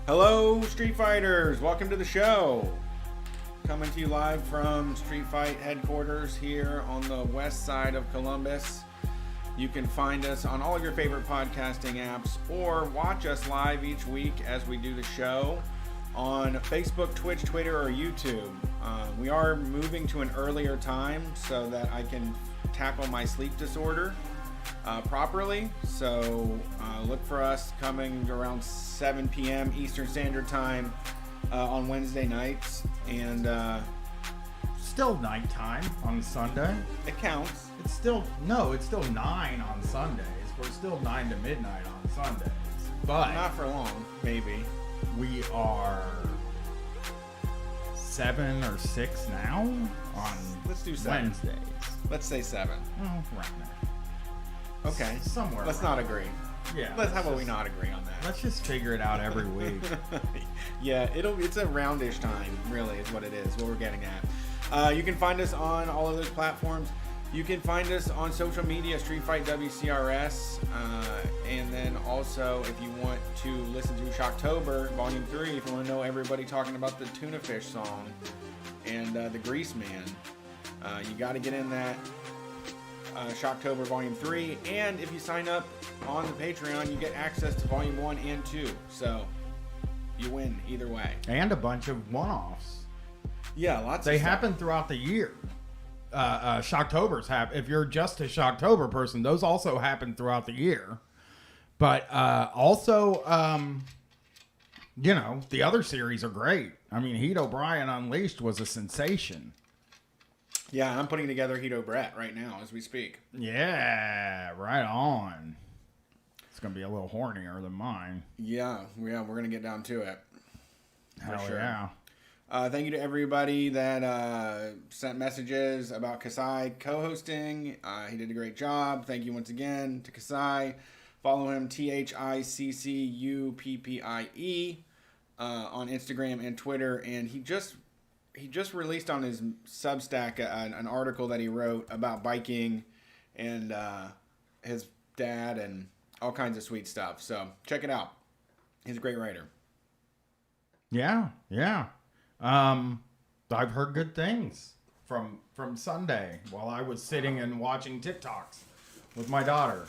Hello, Street Fighters! Welcome to the show. Coming to you live from Street Fight headquarters here on the west side of Columbus. You can find us on all of your favorite podcasting apps or watch us live each week as we do the show on Facebook, Twitch, Twitter, or YouTube. We are moving to an earlier time so that I can tackle my sleep disorder properly. So look for us coming around 7 p.m. Eastern Standard Time on Wednesday nights. And still nighttime on Sunday. it counts. It's still 9 on Sundays. We're still 9 to midnight on Sundays. But Not for long, maybe. we are 7 or 6 now on Let's do 7. Wednesdays. Let's say 7. Oh, right now. Okay. Somewhere. Let's around not agree. there. Yeah. How about we not agree on that? Let's just figure it out every week. Yeah, it's a roundish time, really, is what it is, what we're getting at. You can find us on all of those platforms. You can find us on social media, Street Fight WCRS. And then also, if you want to listen to Shocktober Volume 3, if you want to know everybody talking about the Tuna Fish song and the Grease Man, you got to get in that Shocktober Volume 3. And if you sign up on the Patreon, you get access to Volume 1 and 2. So you win either way. And a bunch of one-offs. Yeah, lots They of stuff. happen throughout the year. Shocktober's happen. If you're just a Shocktober person, those also happen throughout the year. But also, the other series are great. I mean, Heat O'Brien Unleashed was a sensation. Yeah, and I'm putting together Hito Brett right now as we speak. Yeah, right on. It's gonna be a little hornier than mine. Yeah, we're gonna get down to it. Hell sure. yeah. Thank you to everybody that sent messages about Kasai co-hosting. He did a great job. Thank you once again to Kasai. Follow him, THICCUPPIE, on Instagram and Twitter. And he just released on his Substack an article that he wrote about biking and his dad and all kinds of sweet stuff. So check it out. He's a great writer. Yeah. I've heard good things from Sunday while I was sitting and watching TikToks with my daughter.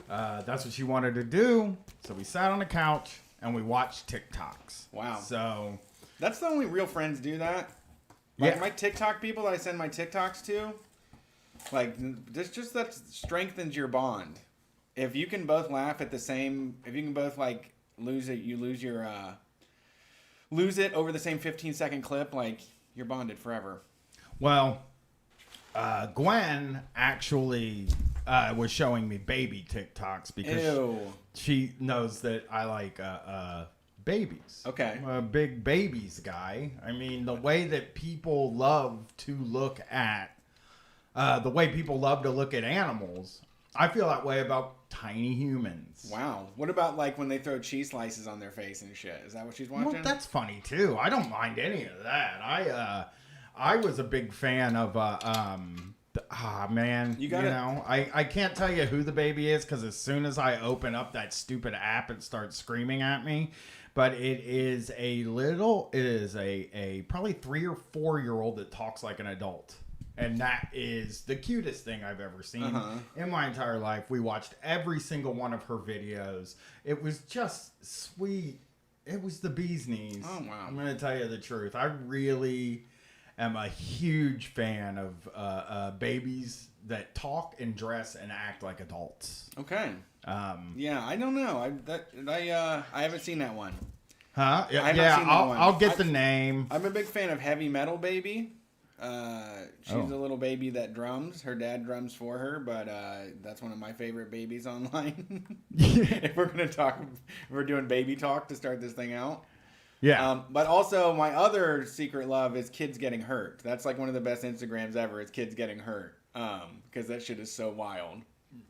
That's what she wanted to do, so we sat on the couch and we watched TikToks. Wow. So That's the only real friends do that. Like my TikTok people that I send my TikToks to, like this just that strengthens your bond. If you can both laugh at the same, if you can both like lose it over the same 15-second clip, like you're bonded forever. Well, Gwen actually was showing me baby TikToks because she knows that I like babies. Okay. I'm a big babies guy. I mean, the way that people love to look at animals, I feel that way about tiny humans. Wow. What about like when they throw cheese slices on their face and shit? Is that what she's watching? Well, that's funny too. I don't mind any of that. I was a big fan of I can't tell you who the baby is because as soon as I open up that stupid app, it starts screaming at me. But it is a probably 3 or 4 year old that talks like an adult. And that is the cutest thing I've ever seen in my entire life. We watched every single one of her videos. It was just sweet. It was the bee's knees. Oh, wow. I'm going to tell you the truth. I really am a huge fan of babies that talk and dress and act like adults. Okay. Yeah, I don't know. I haven't seen that one. Huh? I haven't seen that one. I'll get the name. I'm a big fan of Heavy Metal Baby. She's a little baby that drums. Her dad drums for her, but that's one of my favorite babies online. If we're doing baby talk to start this thing out. Yeah. But also my other secret love is kids getting hurt. That's like one of the best Instagrams ever is kids getting hurt. Because that shit is so wild.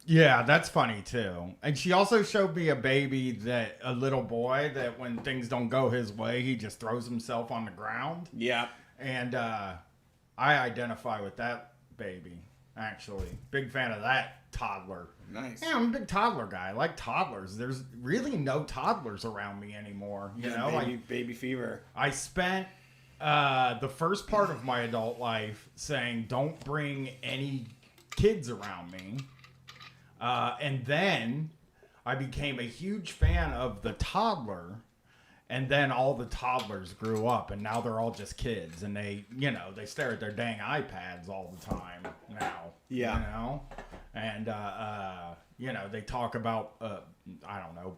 Yeah, that's funny too. And she also showed me a little boy that when things don't go his way, he just throws himself on the ground. Yeah. And I identify with that baby. actually. Big fan of that toddler. Nice. Yeah, I'm a big toddler guy. I like toddlers. There's really no toddlers around me anymore. You know, baby fever. I spent the first part of my adult life saying, don't bring any kids around me. And then I became a huge fan of the toddler. And then all the toddlers grew up, and now they're all just kids. And they stare at their dang iPads all the time now. Yeah. You know? And, they talk about, I don't know,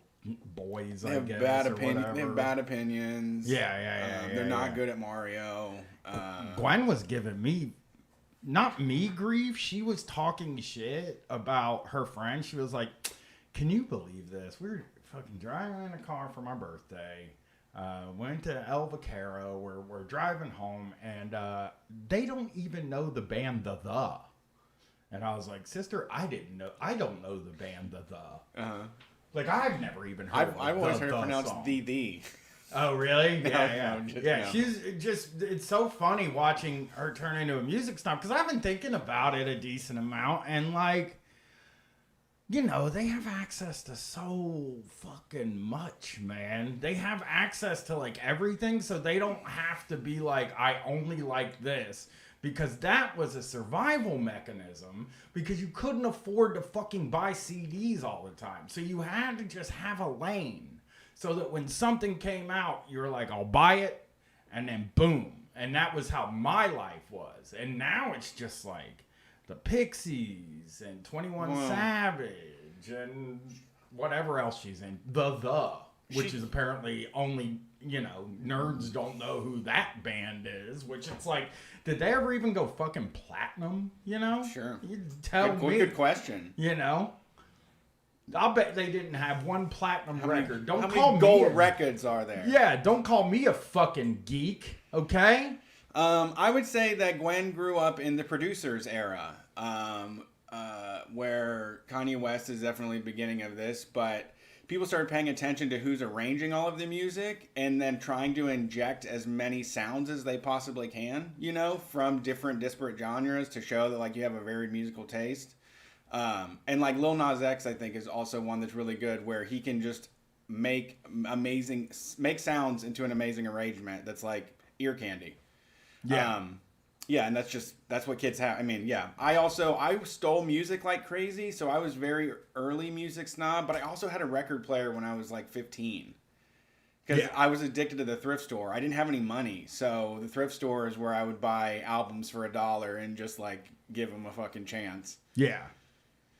boys, I guess, or whatever. They have bad opinions. Yeah. They're not good at Mario. Gwen was giving me, not me grief, she was talking shit about her friend. She was like, can you believe this? We were fucking driving in a car for my birthday. Went to El Vaquero. We're driving home, and they don't even know the band The. And I was like, sister, I don't know the band The. Like, I've never even heard I've always heard it pronounced song. The. Oh, really? No, Yeah. no. She's just, it's so funny watching her turn into a music snob, because I've been thinking about it a decent amount, and like, they have access to so fucking much, man. They have access to like everything, so they don't have to be like, I only like this. Because that was a survival mechanism, because you couldn't afford to fucking buy CDs all the time. So you had to just have a lane, so that when something came out, you were like, I'll buy it, and then boom. And that was how my life was. And now it's just like the Pixies and 21 Savage and whatever else she's in. Which is apparently only, nerds don't know who that band is, which it's like, did they ever even go fucking platinum, Sure. You tell me. Good question. I'll bet they didn't have one platinum record. Don't how call many me gold records are there? Yeah, don't call me a fucking geek, okay? I would say that Gwen grew up in the producers era, where Kanye West is definitely the beginning of this, but people started paying attention to who's arranging all of the music and then trying to inject as many sounds as they possibly can, from different disparate genres to show that like you have a varied musical taste. And like Lil Nas X, I think, is also one that's really good, where he can just make sounds into an amazing arrangement that's like ear candy. Yeah. And that's what kids have. I mean, yeah. I stole music like crazy, so I was very early music snob, but I also had a record player when I was like 15. Because I was addicted to the thrift store. I didn't have any money, so the thrift store is where I would buy albums for $1 and just like give them a fucking chance. Yeah.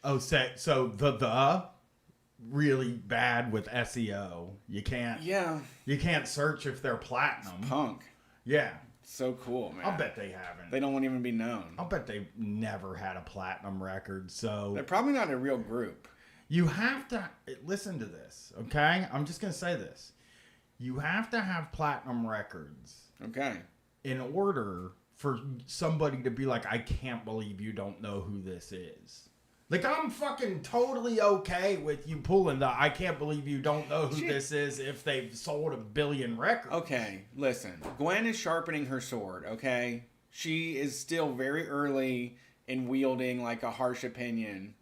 Oh, so the really bad with SEO. You can't search if they're platinum. It's punk. Yeah. So cool, man. I'll bet they haven't. They don't even be known. I'll bet they've never had a platinum record, so... They're probably not a real group. You have to... Listen to this, okay? I'm just going to say this. You have to have platinum records. Okay. In order for somebody to be like, I can't believe you don't know who this is. Like, I'm fucking totally okay with you pulling the I can't believe you don't know who this is if they've sold 1 billion records. Okay, listen. Gwen is sharpening her sword, okay? She is still very early in wielding, like, a harsh opinion,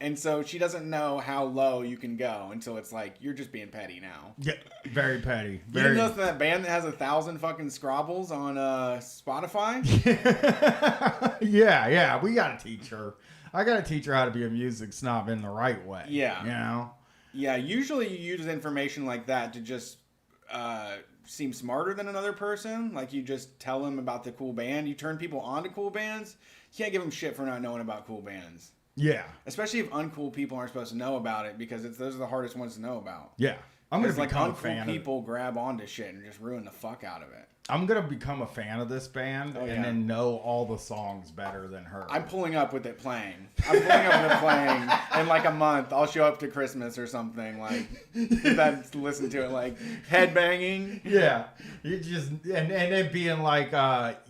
And so she doesn't know how low you can go until it's like, you're just being petty now. Yeah, very petty. You didn't know that band that has 1,000 fucking Scrabbles on Spotify? Yeah, we gotta teach her. I gotta teach her how to be a music snob in the right way. Yeah. Yeah, usually you use information like that to just seem smarter than another person. Like you just tell them about the cool band. You turn people on to cool bands. You can't give them shit for not knowing about cool bands. Yeah. Especially if uncool people aren't supposed to know about it, because those are the hardest ones to know about. Yeah. I'm gonna become uncool a fan. People grab onto shit and just ruin the fuck out of it. I'm gonna become a fan of this band and then know all the songs better than her. I'm pulling up with it playing. In like a month. I'll show up to Christmas or something. Like, listen to it like headbanging. Yeah, you just and it being like,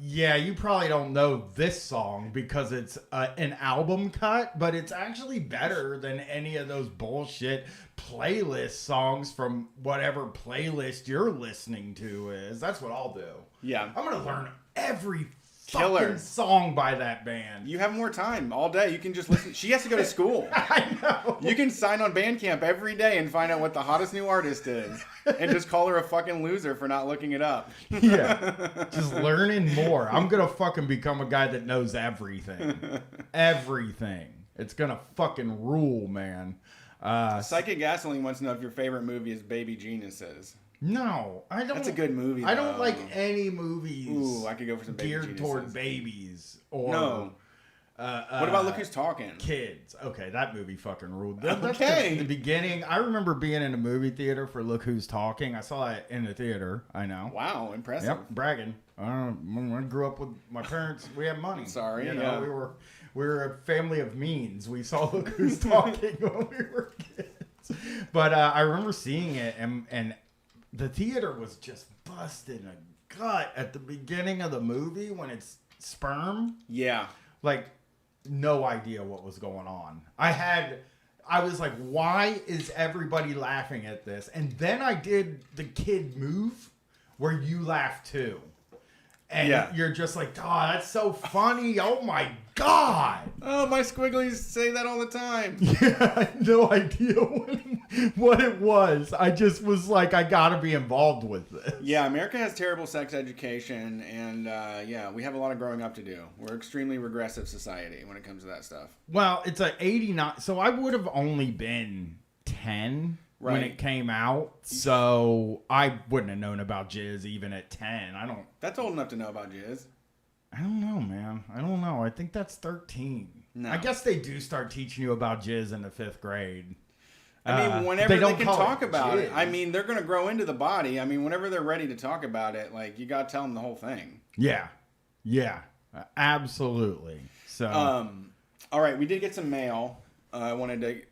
you probably don't know this song because it's an album cut, but it's actually better than any of those bullshit playlist songs from whatever playlist you're listening to is. That's what I'll do. Yeah. I'm going to learn every Killer fucking song by that band. You have more time all day. You can just listen. She has to go to school. I know. You can sign on Bandcamp every day and find out what the hottest new artist is, and just call her a fucking loser for not looking it up. Yeah, just learning more. I'm gonna fucking become a guy that knows everything. Everything. It's gonna fucking rule, man. Psychic Gasoline wants to know if your favorite movie is Baby Geniuses. No, I don't. That's a good movie. I don't though. like any movies. Ooh, I could go for some Baby geared Geniuses. toward babies or No. What about Look Who's Talking? Kids. Okay, that movie fucking ruled. Okay. That's the beginning. I remember being in a movie theater for Look Who's Talking. I saw it in the theater. I know. Wow, impressive. Yep, bragging. When I grew up with my parents, we had money. Sorry, you know, yeah. we were a family of means. We saw Look Who's Talking when we were kids. But I remember seeing it, and the theater was just busting a gut at the beginning of the movie when it's sperm. Yeah. Like, no idea what was going on. I was like, why is everybody laughing at this? And then I did the kid move where you laugh too. And you're just like, oh, that's so funny. Oh my God. Oh, my squigglies say that all the time. Yeah, I had no idea what it was. I just was like, I gotta be involved with this. Yeah, America has terrible sex education, and we have a lot of growing up to do. We're an extremely regressive society when it comes to that stuff. Well, it's a 89, so I would have only been 10 when it came out, so I wouldn't have known about jizz even at 10. That's old enough to know about jizz. I don't know, man. I don't know. I think that's 13. No. I guess they do start teaching you about jizz in the 5th grade. I mean, whenever they can talk about it. jizz. I mean, they're going to grow into the body. I mean, whenever they're ready to talk about it, like, you got to tell them the whole thing. Yeah. Yeah. Absolutely. So. All right, we did get some mail. I wanted to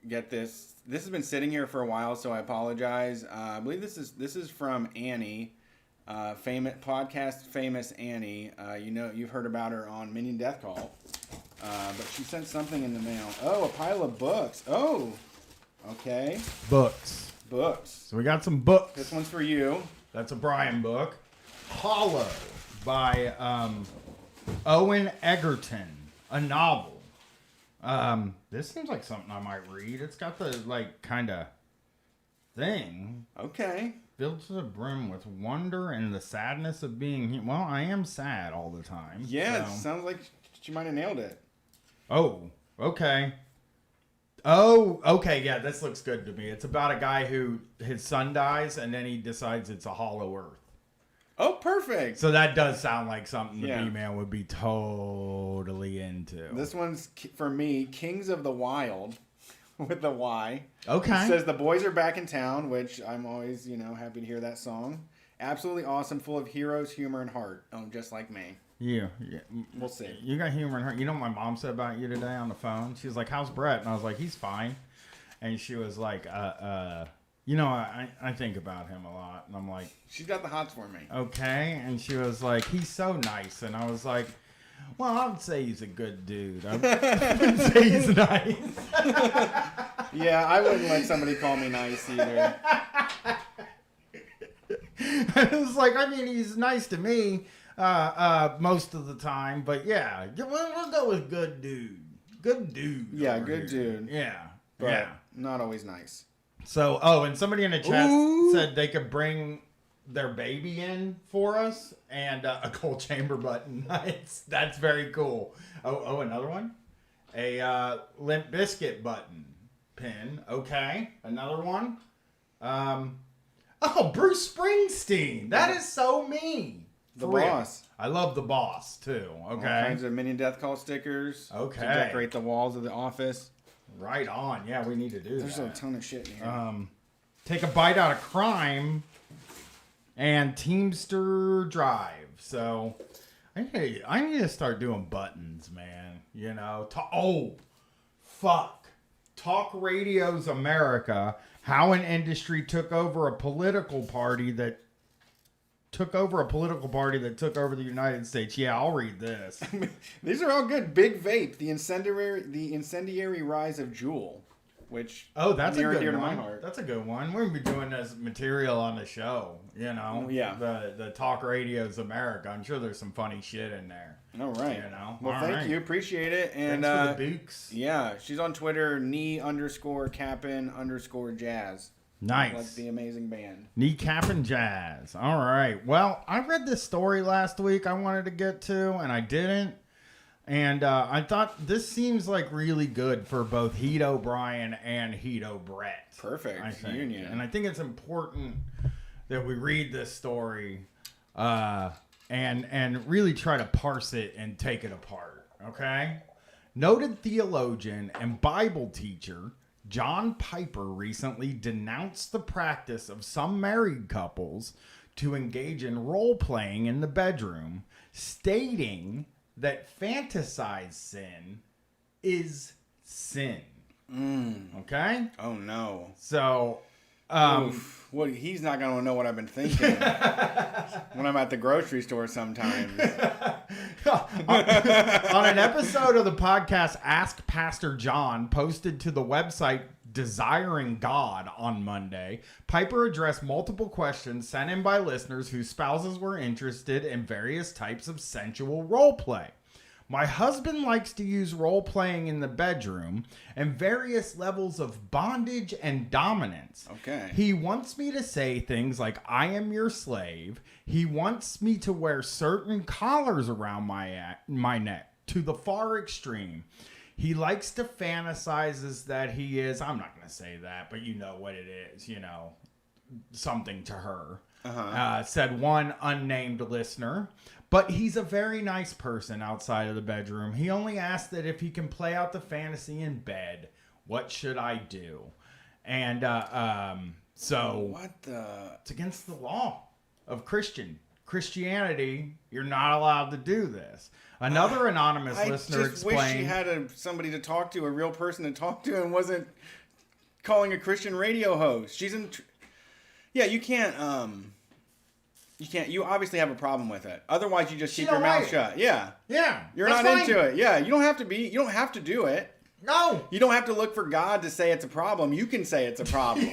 get this. This has been sitting here for a while, so I apologize. I believe this is from Annie, famous Annie. You've heard about her on Minion Death Call, but she sent something in the mail. Oh, a pile of books. Oh, okay. Books. Books. So we got some books. This one's for you. That's a Brian book. Hollow by Owen Egerton, a novel. This seems like something I might read. It's got the, like, kind of thing. Okay. Filled to the brim with wonder and the sadness of being... Well, I am sad all the time. Yeah, so. It sounds like she might have nailed it. Oh, okay. Oh, okay, yeah, this looks good to me. It's about a guy who, his son dies, and then he decides it's a hollow earth. Oh, perfect. So that does sound like something the Yeah. B-Man would be totally into. This one's, for me, Kings of the Wild, with the Y. Okay. It says the boys are back in town, which I'm always, happy to hear that song. Absolutely awesome, full of heroes, humor, and heart. Oh, just like me. Yeah. We'll see. You got humor in her. You know what my mom said about you today on the phone? She was like, how's Brett? And I was like, he's fine. And she was like, I think about him a lot. And I'm like, She's got the hots for me. okay. And she was like, he's so nice. And I was like, well, I would say he's a good dude. I wouldn't say he's nice. Yeah, I wouldn't let somebody call me nice either. I was like, I mean, he's nice to me most of the time. But yeah, we'll go with good dude. Good dude. Yeah, good dude. Yeah. But yeah. not always nice. So, and somebody in the chat said they could bring their baby in for us and a cold chamber button. That's very cool. Oh, another one? A Limp Biscuit button pin. Okay. Another one. Bruce Springsteen. That is so me. The For real. Boss. I love the Boss too. Okay. All kinds of Minion Death Call stickers. Okay. To decorate the walls of the office. Right on. Yeah, we need to do There's that. a ton of shit in here. Take a Bite Out of Crime and Teamster Drive. So I need to start doing buttons, man. You know. Talk Radio's America. How an industry took over a political party that took over the United States. Yeah, I'll read this. These are all good. Big Vape, the incendiary rise of Juul. which that's near a and good dear to one. my heart. That's a good one. We're gonna be doing this material on the show. You know, Yeah. The Talk Radio's America. I'm sure there's some funny shit in there. All right. You know. Well, thank you. Appreciate it. And thanks for the books. Yeah, she's on Twitter, knee_cappin_jazz. Nice. Like the amazing band. Kneecap and Jazz. All right. Well, I read this story last week I wanted to get to, and I didn't. And I thought this seems like really good for both Heat O'Brien and Heat O'Brett. Perfect union. And I think it's important that we read this story and really try to parse it and take it apart. Okay? Noted theologian and Bible teacher John Piper recently denounced the practice of some married couples to engage in role-playing in the bedroom, stating that fantasized sin is sin. Okay? Oh, no. So, Well, he's not going to know what I've been thinking when I'm at the grocery store sometimes. on an episode of the podcast Ask Pastor John, posted to the website Desiring God on Monday, Piper addressed multiple questions sent in by listeners whose spouses were interested in various types of sensual role play. My husband likes to use role playing in the bedroom and various levels of bondage and dominance. Okay. He wants me to say things like, I am your slave. He wants me to wear certain collars around my neck to the far extreme. He likes to fantasizes that he is, I'm not going to say that, but you know what it is, you know, something to her. Said one unnamed listener. But he's a very nice person outside of the bedroom. He only asked that if he can play out the fantasy in bed, what should I do? And so What the? it's against the law of Christianity. You're not allowed to do this. Another anonymous listener I just wish she explained. had somebody to talk to, a real person to talk to, and wasn't calling a Christian radio host. She's in. Yeah, you can't. You can't. You obviously have a problem with it. Otherwise, you just keep your mouth shut. Yeah. Yeah. You're not into it. Yeah. You don't have to be. You don't have to do it. No. You don't have to look for God to say it's a problem. You can say it's a problem.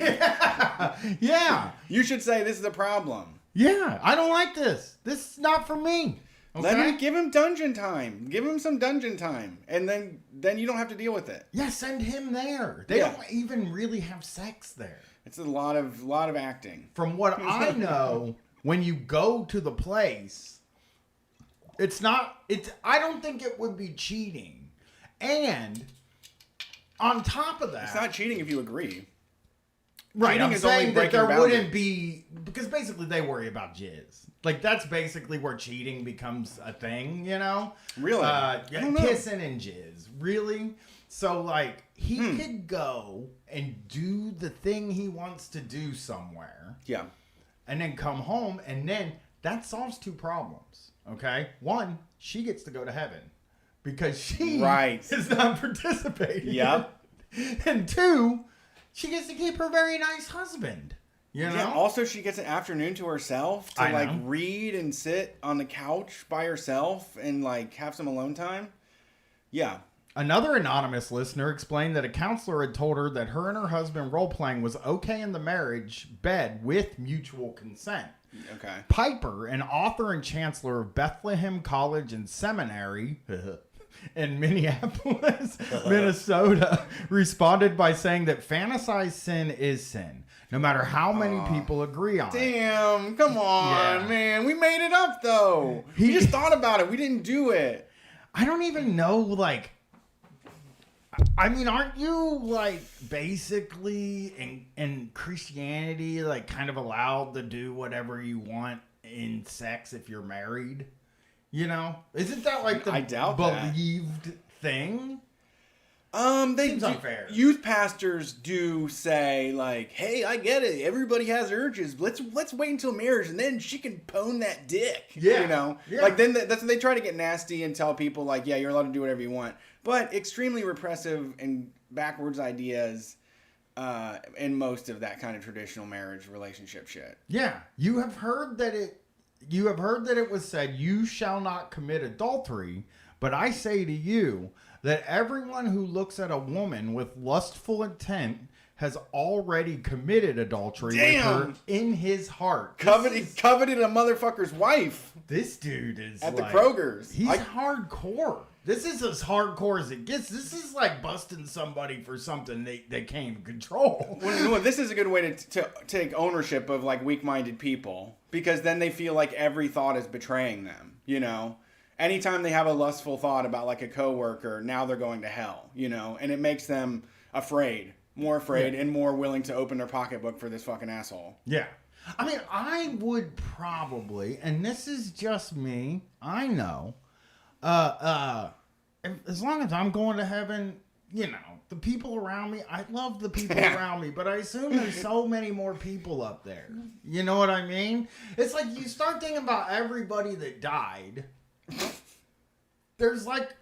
Yeah. You should say this is a problem. Yeah. I don't like this. This is not for me. Okay? Give him dungeon time. Give him some dungeon time, and then you don't have to deal with it. Yeah, send him there. They don't even really have sex there. It's a lot of acting. From what I know, when you go to the place, I don't think it would be cheating. And on top of that, It's not cheating if you agree. right, cheating I'm is only saying that breaking there boundaries. wouldn't be, because basically they worry about jizz. Like, that's basically where cheating becomes a thing, you know? Really? I don't know. Kissing and jizz. Really? So, like, he could go and do the thing he wants to do somewhere. Yeah. And then come home, and then that solves two problems. Okay? One, she gets to go to heaven because she is not participating. Yep. And two, she gets to keep her very nice husband. You know? Yeah, also, she gets an afternoon to herself to like read and sit on the couch by herself and like have some alone time. Yeah. Another anonymous listener explained that a counselor had told her that her and her husband role-playing was okay in the marriage bed with mutual consent. Okay. Piper, an author and chancellor of Bethlehem College and Seminary in Minneapolis, Minnesota, responded by saying that fantasized sin is sin, no matter how many people agree on it. Damn, come on, man. We made it up, though. We just thought about it. We didn't do it. I don't even know, like... I mean, aren't you, like, basically in Christianity, like, kind of allowed to do whatever you want in sex if you're married? You know? Isn't that, like, the believed thing? Seems unfair. Youth pastors do say, like, hey, I get it. Everybody has urges. Let's wait until marriage, and then she can pwn that dick. Yeah. You know? Yeah. Like, then that's when they try to get nasty and tell people, like, yeah, you're allowed to do whatever you want. But extremely repressive and backwards ideas in most of that kind of traditional marriage relationship shit. Yeah. You have heard that it was said, you shall not commit adultery, but I say to you, that everyone who looks at a woman with lustful intent has already committed adultery with her in his heart. Coveted a motherfucker's wife. This dude is at the Kroger's. He's hardcore. This is as hardcore as it gets. This is like busting somebody for something they can't control. Well, this is a good way to take ownership of like weak-minded people, because then they feel like every thought is betraying them, you know? Anytime they have a lustful thought about like a coworker, now they're going to hell, you know? And it makes them more afraid and more willing to open their pocketbook for this fucking asshole. Yeah. I mean, I would probably, and this is just me, I know, as long as I'm going to heaven, you know, the people around me, I love the people around me, but I assume there's so many more people up there. You know what I mean? It's like you start thinking about everybody that died. There's like,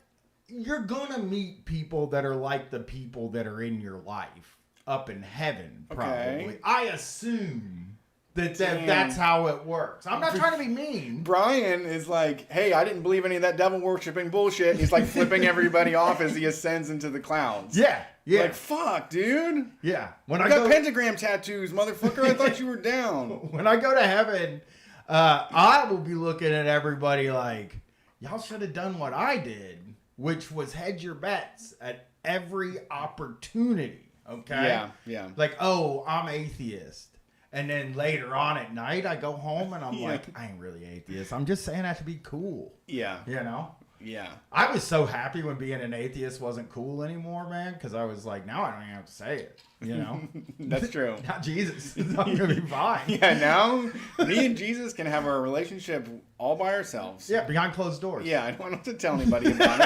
you're gonna meet people that are like the people that are in your life up in heaven, probably. Okay. I assume that's how it works. I'm not trying to be mean. Brian is like, hey, I didn't believe any of that devil worshipping bullshit. He's like flipping everybody off as he ascends into the clouds. Yeah. Yeah. Like, fuck, dude. Yeah. When I got pentagram tattoos, motherfucker. I thought you were down. When I go to heaven, I will be looking at everybody like, y'all should have done what I did, which was hedge your bets at every opportunity. Okay? Yeah. Like, oh, I'm atheist. And then later on at night, I go home and I'm like, I ain't really atheist. I'm just saying that to be cool. Yeah. You know? Yeah. I was so happy when being an atheist wasn't cool anymore, man, because I was like, now I don't even have to say it. You know? That's true. Not Jesus. I'm going to be fine. Yeah, now me and Jesus can have our relationship all by ourselves. Yeah, behind closed doors. Yeah, I don't have to tell anybody about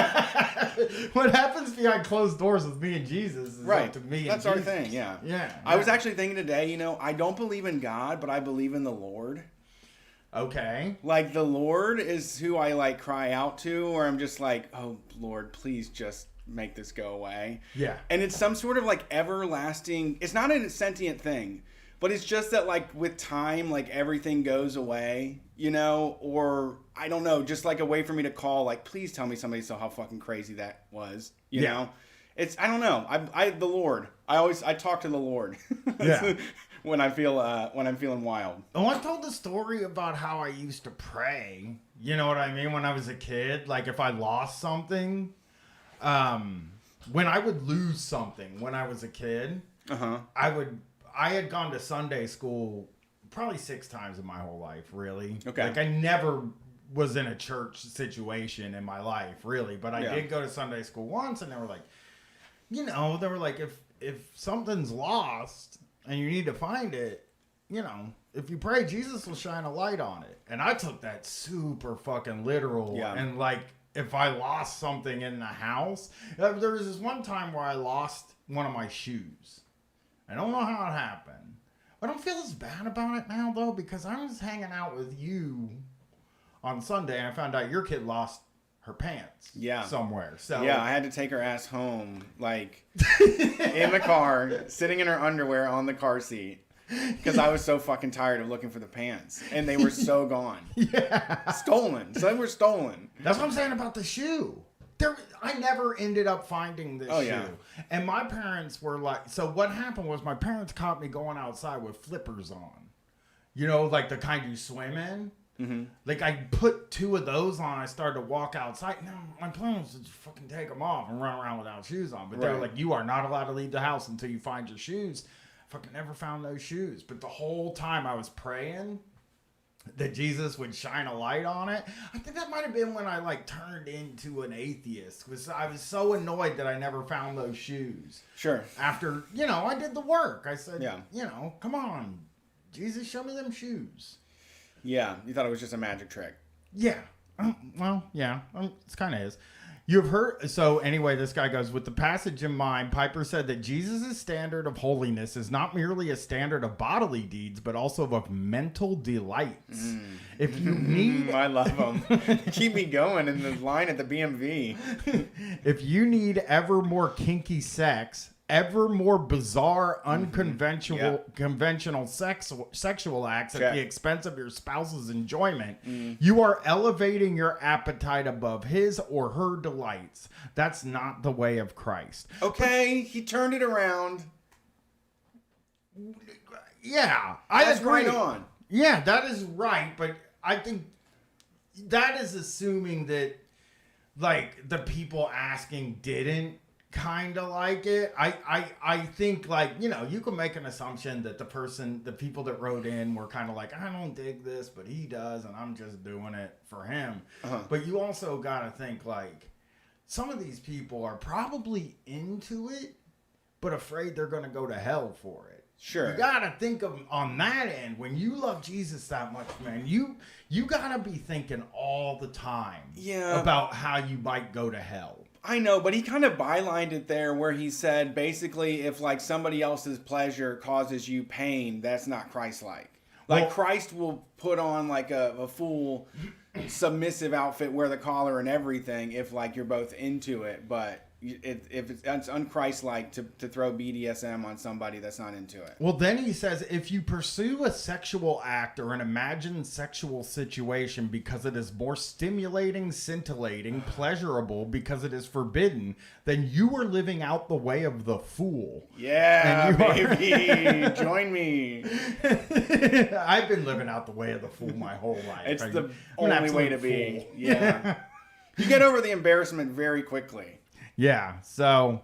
it. What happens behind closed doors with me and Jesus is up to me That's and our Jesus. thing, yeah. Yeah. I was actually thinking today, you know, I don't believe in God, but I believe in the Lord. Okay. Like, the Lord is who I, like, cry out to, or I'm just like, oh, Lord, please just make this go away. Yeah. And it's some sort of, like, everlasting... It's not a sentient thing, but it's just that, like, with time, like, everything goes away, you know? Or, I don't know, just, like, a way for me to call, like, please tell me somebody saw how fucking crazy that was, you know? It's... I don't know. The Lord. I talk to the Lord. Yeah. When I'm feeling wild. Oh, I told the story about how I used to pray. You know what I mean? When I was a kid, like if I lost something, when I would lose something when I was a kid, I had gone to Sunday school probably 6 times in my whole life, really. Okay. Like I never was in a church situation in my life, really, but I did go to Sunday school once, and they were like, if something's lost and you need to find it, you know, if you pray, Jesus will shine a light on it. And I took that super fucking literal. Yeah. And like, if I lost something in the house, there was this one time where I lost one of my shoes. I don't know how it happened. I don't feel as bad about it now, though, because I was hanging out with you on Sunday and I found out your kid lost her pants somewhere. So yeah, I had to take her ass home, like in the car, sitting in her underwear on the car seat, because I was so fucking tired of looking for the pants, and they were so gone. Yeah, stolen. So they were stolen. That's what I'm saying about the shoe. I never ended up finding this shoe. Yeah. And my parents were like, so what happened was my parents caught me going outside with flippers on. You know, like the kind you swim in. Mm-hmm. Like I put 2 of those on. I started to walk outside. No, my plan was to just fucking take them off and run around without shoes on. But they were like, you are not allowed to leave the house until you find your shoes. I fucking never found those shoes. But the whole time I was praying that Jesus would shine a light on it. I think that might have been when I like turned into an atheist. I was so annoyed that I never found those shoes. Sure. After, you know, I did the work. I said, you know, come on, Jesus, show me them shoes. Yeah, you thought it was just a magic trick. Yeah. Well, yeah, it kind of is. You've heard, so anyway, this guy goes, with the passage in mind, Piper said that Jesus' standard of holiness is not merely a standard of bodily deeds, but also of mental delights. If you need... I love them. Keep me going in the line at the BMV. If you need ever more kinky sex, ever more bizarre, unconventional, Yep. conventional sexual acts Check. at the expense of your spouse's enjoyment, you are elevating your appetite above his or her delights. That's not the way of Christ. Okay, he turned it around. Yeah, I That's agree. right on. Yeah, that is right, but I think that is assuming that, like, the people asking didn't kind of like it. I think, like, you know, you can make an assumption that the people that wrote in were kind of like, I don't dig this, but he does, and I'm just doing it for him. But you also got to think, like, some of these people are probably into it, but afraid they're going to go to hell for it. Sure. You gotta think of on that end, when you love Jesus that much, man, you gotta be thinking all the time about how you might go to hell. I know, but he kind of bylined it there where he said basically if like somebody else's pleasure causes you pain, that's not Christ-like. Like, Christ will put on like a full submissive outfit, wear the collar and everything if like you're both into it, but if it's un-Christ-like to throw BDSM on somebody that's not into it. Well, then he says, if you pursue a sexual act or an imagined sexual situation because it is more stimulating, scintillating, pleasurable because it is forbidden, then you are living out the way of the fool. Yeah, baby. Join me. I've been living out the way of the fool my whole life. It's the only way to be. Fool. Yeah. You get over the embarrassment very quickly. Yeah, so,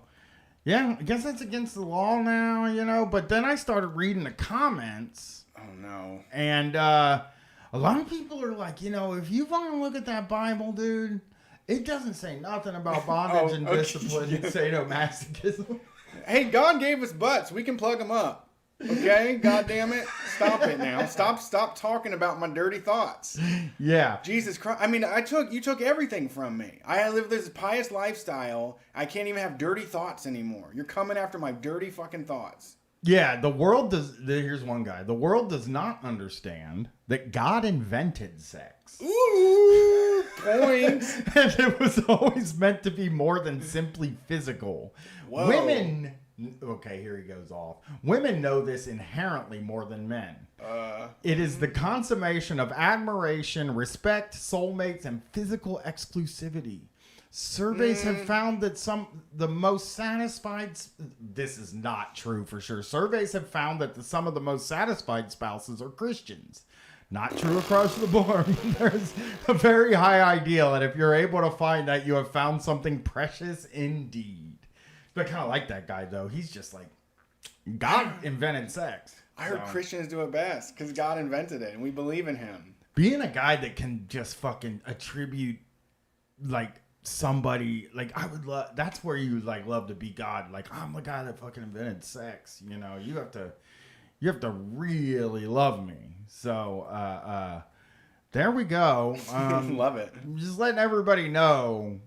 yeah, I guess that's against the law now, you know, but then I started reading the comments. Oh, no. And a lot of people are like, you know, if you want to look at that Bible, dude, it doesn't say nothing about bondage and discipline and sadomasochism. Hey, God gave us butts. We can plug them up. Okay? God damn it. Stop it now. Stop talking about my dirty thoughts. Yeah. Jesus Christ. I mean, you took everything from me. I live this pious lifestyle. I can't even have dirty thoughts anymore. You're coming after my dirty fucking thoughts. Yeah, the world does. Here's one guy. The world does not understand that God invented sex. Ooh, points. And it was always meant to be more than simply physical. Whoa. Women. Okay, here he goes off. Women know this inherently more than men. It is the consummation of admiration, respect, soulmates, and physical exclusivity. Surveys have found that the most satisfied... This is not true for sure. Surveys have found that some of the most satisfied spouses are Christians. Not true across the board. There's a very high ideal that if you're able to find that, you have found something precious indeed. But I kind of like that guy, though. He's just like, God invented sex. I heard Christians do it best because God invented it and we believe in him. Being a guy that can just fucking attribute, like, somebody, like, I would love, that's where you, like, love to be God. Like, I'm the guy that fucking invented sex. You know, you have to really love me. So, there we go. Love it. Just letting everybody know.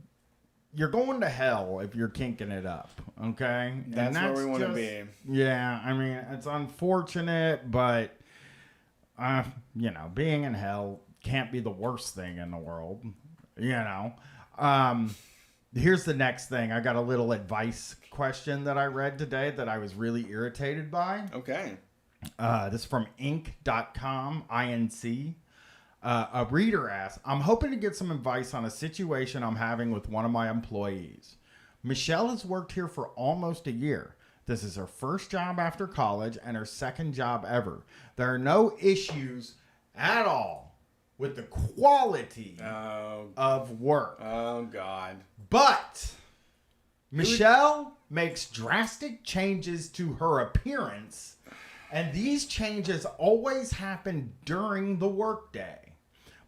You're going to hell if you're kinking it up, okay? That's where we want to be. Yeah, I mean, it's unfortunate, but, you know, being in hell can't be the worst thing in the world, you know? Here's the next thing. I got a little advice question that I read today that I was really irritated by. Okay. This is from Inc.com, INC. A reader asks, I'm hoping to get some advice on a situation I'm having with one of my employees. Michelle has worked here for almost a year. This is her first job after college and her second job ever. There are no issues at all with the quality of work. Oh, God. But Michelle makes drastic changes to her appearance, and these changes always happen during the workday.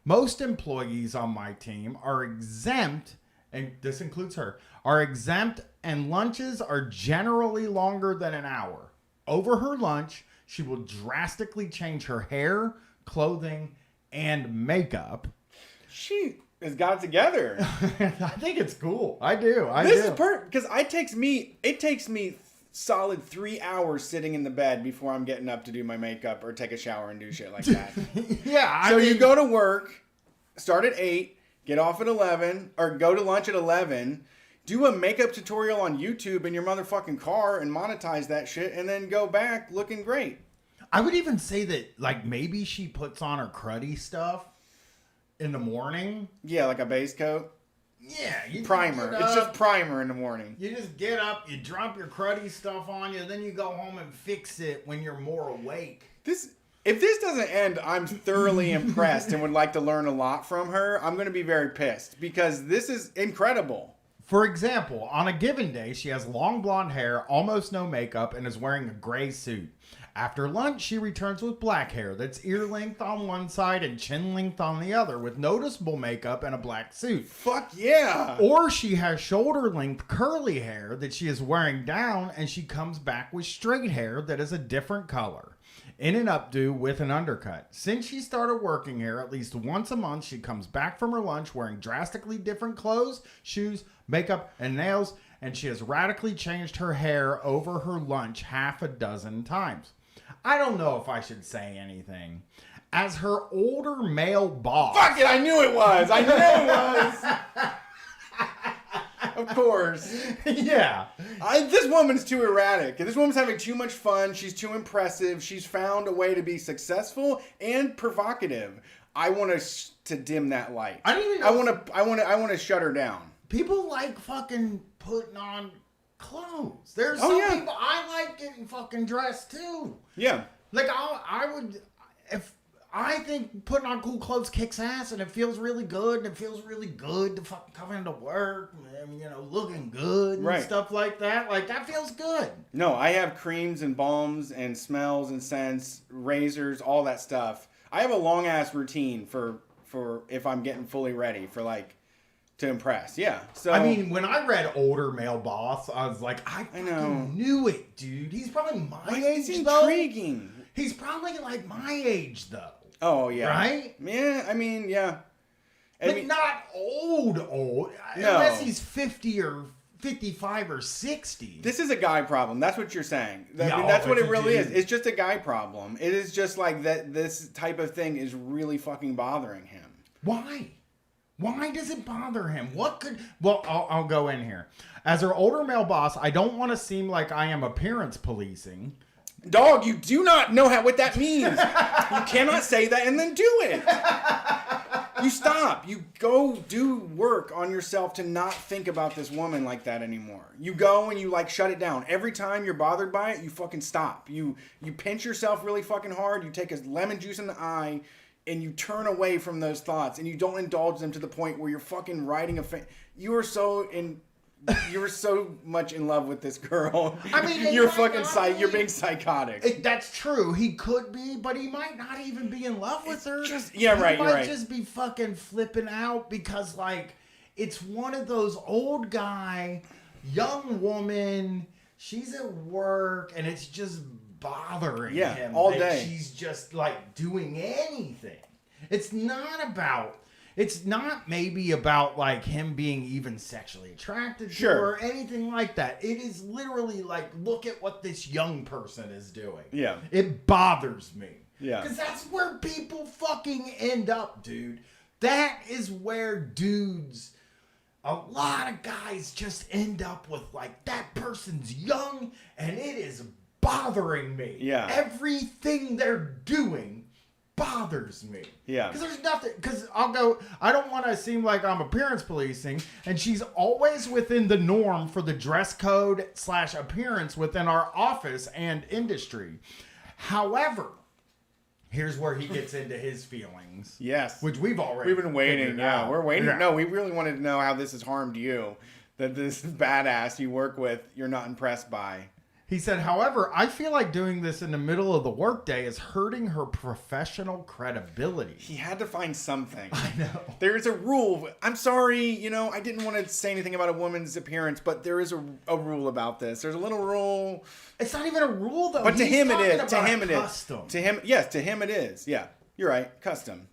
Most employees on my team are exempt, and this includes her, are exempt, and lunches are generally longer than an hour. Over her lunch, she will drastically change her hair, clothing, and makeup. She has got it together. I think it's cool. I do. This is perfect because it takes me solid 3 hours sitting in the bed before I'm getting up to do my makeup or take a shower and do shit like that. Yeah. So you go to work, start at 8, get off at 11, or go to lunch at 11, Do a makeup tutorial on YouTube in your motherfucking car and monetize that shit and then go back looking great. I would even say that, like, maybe she puts on her cruddy stuff in the morning. Yeah, like a base coat. Yeah. Primer. It's just primer in the morning. You just get up, you drop your cruddy stuff on you, then you go home and fix it when you're more awake. If this doesn't end, I'm thoroughly impressed and would like to learn a lot from her. I'm going to be very pissed because this is incredible. For example, on a given day, she has long blonde hair, almost no makeup, and is wearing a gray suit. After lunch, she returns with black hair that's ear length on one side and chin length on the other, with noticeable makeup and a black suit. Fuck yeah! Or she has shoulder length curly hair that she is wearing down, and she comes back with straight hair that is a different color. In an updo with an undercut. Since she started working here, at least once a month, she comes back from her lunch wearing drastically different clothes, shoes, makeup, and nails, and she has radically changed her hair over her lunch half a dozen times. I don't know if I should say anything. As her older male boss... Fuck it, I knew it was! I knew it was! Of course. Yeah. This woman's too erratic. This woman's having too much fun. She's too impressive. She's found a way to be successful and provocative. I want to dim that light. I don't even know. I want to shut her down. People like fucking putting on clothes. There's some people I like getting fucking dressed too. Yeah. Like I would if I think putting on cool clothes kicks ass, and it feels really good, and it feels really good to fucking come into work and, you know, looking good and stuff like that. Like, that feels good. No, I have creams and balms and smells and scents, razors, all that stuff. I have a long ass routine for if I'm getting fully ready for, like, to impress. Yeah. So I mean, when I read older male boss, I was like, I knew it, dude. He's probably my age, though. Intriguing. He's probably like my age, though. Oh, yeah. Right? Yeah, I mean, yeah. But not old. No. Unless he's 50 or 55 or 60. This is a guy problem. That's what you're saying. I mean, that's what it really is. It's just a guy problem. It is just like that. This type of thing is really fucking bothering him. Why? Why does it bother him? What could... Well, I'll go in here. As her older male boss, I don't want to seem like I am appearance policing. Dog, you do not know what that means. You cannot say that and then do it. You stop. You go do work on yourself to not think about this woman like that anymore. You go and you like shut it down. Every time you're bothered by it, you fucking stop. You pinch yourself really fucking hard. You take a lemon juice in the eye and you turn away from those thoughts and you don't indulge them to the point where you're fucking writing you were so much in love with this girl. I mean, you're fucking you're being psychotic. That's true. He could be, but he might not even be in love with her. He might just be fucking flipping out because, like, it's one of those old guy, young woman. She's at work, and it's just bothering him all day. She's just like doing anything. It's not maybe about like him being even sexually attracted to her or anything like that. It is literally like, look at what this young person is doing. Yeah. It bothers me. Yeah. Because that's where people fucking end up, dude. That is where a lot of guys just end up with like, that person's young and it is bothering me. Yeah. Everything they're doing bothers me. Yeah. Because there's nothing, because I don't want to seem like I'm appearance policing, and she's always within the norm for the dress code / appearance within our office and industry. However, here's where he gets into his feelings. Yes. Which we've been waiting. Yeah, we're waiting. Yeah. No, we really wanted to know how this has harmed you. That this badass you work with, you're not impressed by. He said, however, I feel like doing this in the middle of the workday is hurting her professional credibility. He had to find something. I know. There's a rule. I'm sorry, I didn't want to say anything about a woman's appearance, but there is a rule about this. There's a little rule. It's not even a rule, though. But to him it is. To him it is. Custom. To him, yes, to him it is. Yeah, you're right. Custom.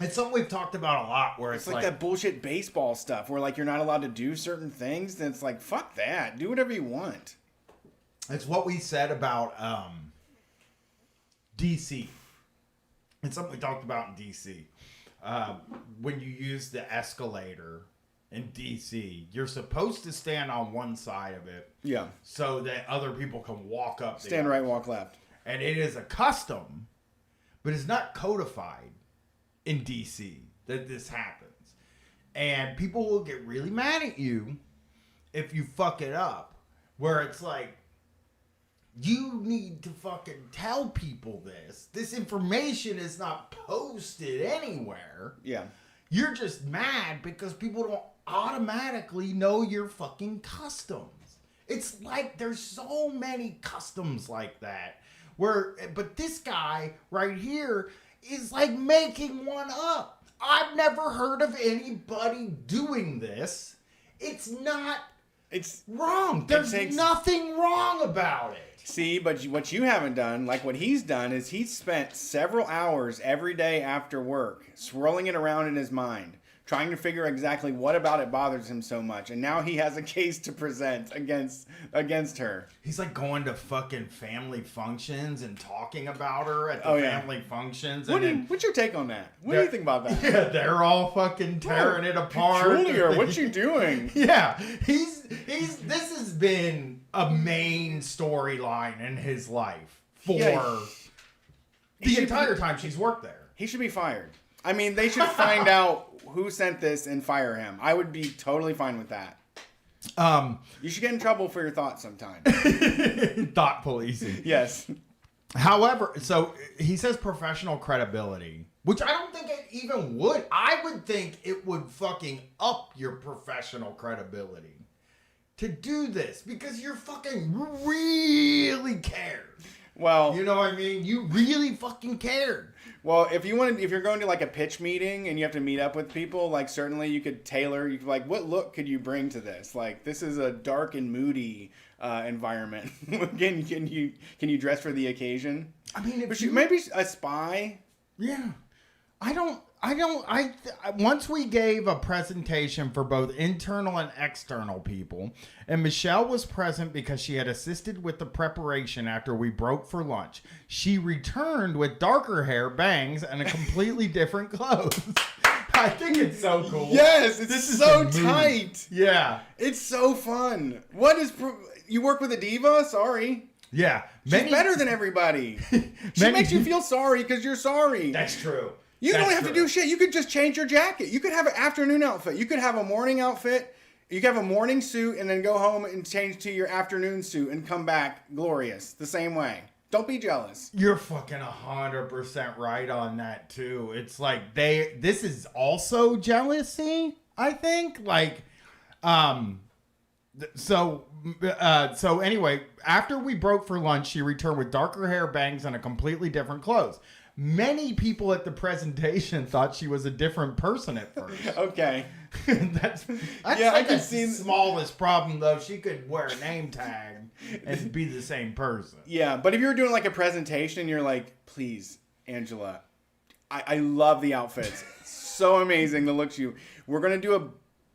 It's something we've talked about a lot where it's like that bullshit baseball stuff where like you're not allowed to do certain things. Then it's like, fuck that. Do whatever you want. It's what we said about DC. It's something we talked about in DC. When you use the escalator in DC, you're supposed to stand on one side of it. Yeah. So that other people can walk up. Stand right, walk left. And it is a custom, but it's not codified in DC that this happens. And people will get really mad at you if you fuck it up. Where it's like, you need to fucking tell people this. This information is not posted anywhere. Yeah. You're just mad because people don't automatically know your fucking customs. It's like there's so many customs like that. But this guy right here is like making one up. I've never heard of anybody doing this. It's wrong. There's nothing wrong about it. See, but what you haven't done, like what he's done, is he's spent several hours every day after work swirling it around in his mind, trying to figure exactly what about it bothers him so much. And now he has a case to present against her. He's like going to fucking family functions and talking about her at the family functions. What's your take on that? What do you think about that? Yeah, they're all fucking tearing it apart. Julia, what you doing? Yeah, this has been a main storyline in his life for the entire time she's worked there. He should be fired. I mean, they should find out who sent this and fire him. I would be totally fine with that. You should get in trouble for your thoughts sometime. Thought policing. Yes. However, so he says professional credibility, which I don't think it even would. I would think it would fucking up your professional credibility to do this because you're fucking really cared. Well, you know what I mean? You really fucking cared. Well, if you're going to like a pitch meeting and you have to meet up with people, like certainly you could tailor. You could, like, what look could you bring to this? Like, this is a dark and moody environment. Can you dress for the occasion? I mean, maybe a spy. Yeah, once we gave a presentation for both internal and external people, and Michelle was present because she had assisted with the preparation after we broke for lunch. She returned with darker hair, bangs, and a completely different clothes. I think it's so cool. Yes, this so tight. Yeah. It's so fun. You work with a diva? Sorry. Yeah. She's better than everybody. She makes you feel sorry because you're sorry. That's true. You don't have to do shit. You could just change your jacket. You could have an afternoon outfit. You could have a morning outfit. You could have a morning suit and then go home and change to your afternoon suit and come back glorious the same way. Don't be jealous. You're fucking 100% right on that too. It's like this is also jealousy, I think. Like, so anyway, after we broke for lunch, she returned with darker hair, bangs, and a completely different clothes. Many people at the presentation thought she was a different person at first. Okay. That's yeah, like the smallest problem, though. She could wear a name tag and be the same person. Yeah, but if you were doing like a presentation, you're like, please, Angela, I love the outfits. So amazing the looks we're going to do a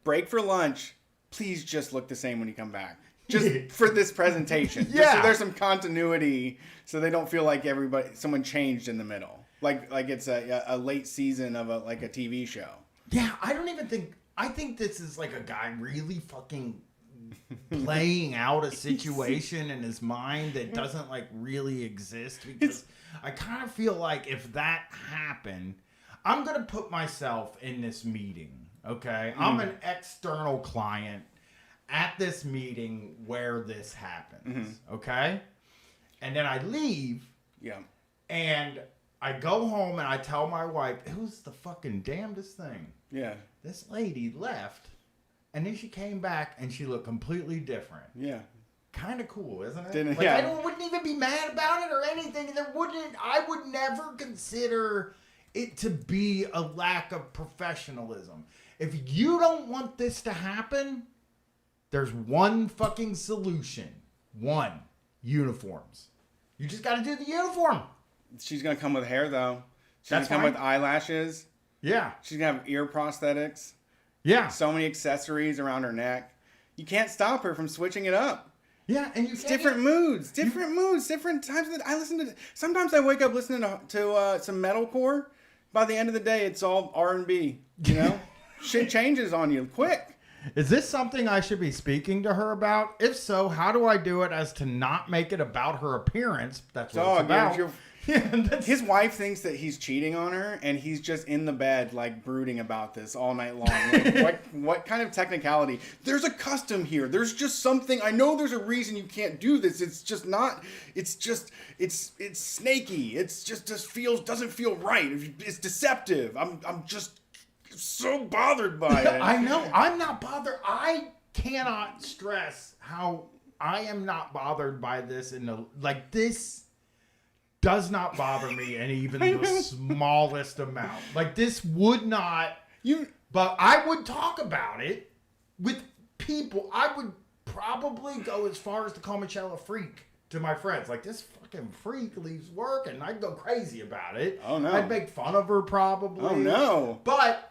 break for lunch. Please just look the same when you come back. Just for this presentation. Yeah. Just so there's some continuity so they don't feel like someone changed in the middle. Like it's a late season of a TV show. Yeah, I think this is like a guy really fucking playing out a situation in his mind that doesn't like really exist, because I kind of feel like if that happened, I'm going to put myself in this meeting, okay? I'm an external client at this meeting where this happens, okay? And then I leave. Yeah. And I go home and I tell my wife, it was the fucking damnedest thing. Yeah. This lady left, and then she came back and she looked completely different. Yeah. Kind of cool, isn't it? Yeah. I wouldn't even be mad about it or anything. I would never consider it to be a lack of professionalism. If you don't want this to happen, there's one fucking solution. One. Uniforms. You just got to do the uniform. She's going to come with hair, though. She's going That's to come fine. with eyelashes. Yeah. She's going to have ear prosthetics. Yeah. So many accessories around her neck. You can't stop her from switching it up. Yeah, and it's different moods, different times. I listen to. Sometimes I wake up listening to some metalcore. By the end of the day, it's all R&B. You know, shit changes on you quick. Is this something I should be speaking to her about? If so, how do I do it as to not make it about her appearance? That's what it's about. His wife thinks that he's cheating on her, and he's just in the bed, like, brooding about this all night long. Like, what kind of technicality? There's a custom here. There's just something. I know there's a reason you can't do this. It's just not. It's snaky. It's just doesn't feel right. It's deceptive. I'm just so bothered by it. I know. I'm not bothered. I cannot stress how I am not bothered by this. This does not bother me in even the smallest amount. Like, this would not. But I would talk about it with people. I would probably go as far as to call Michelle a freak to my friends. Like, this fucking freak leaves work, and I'd go crazy about it. Oh, no. I'd make fun of her probably. Oh, no. But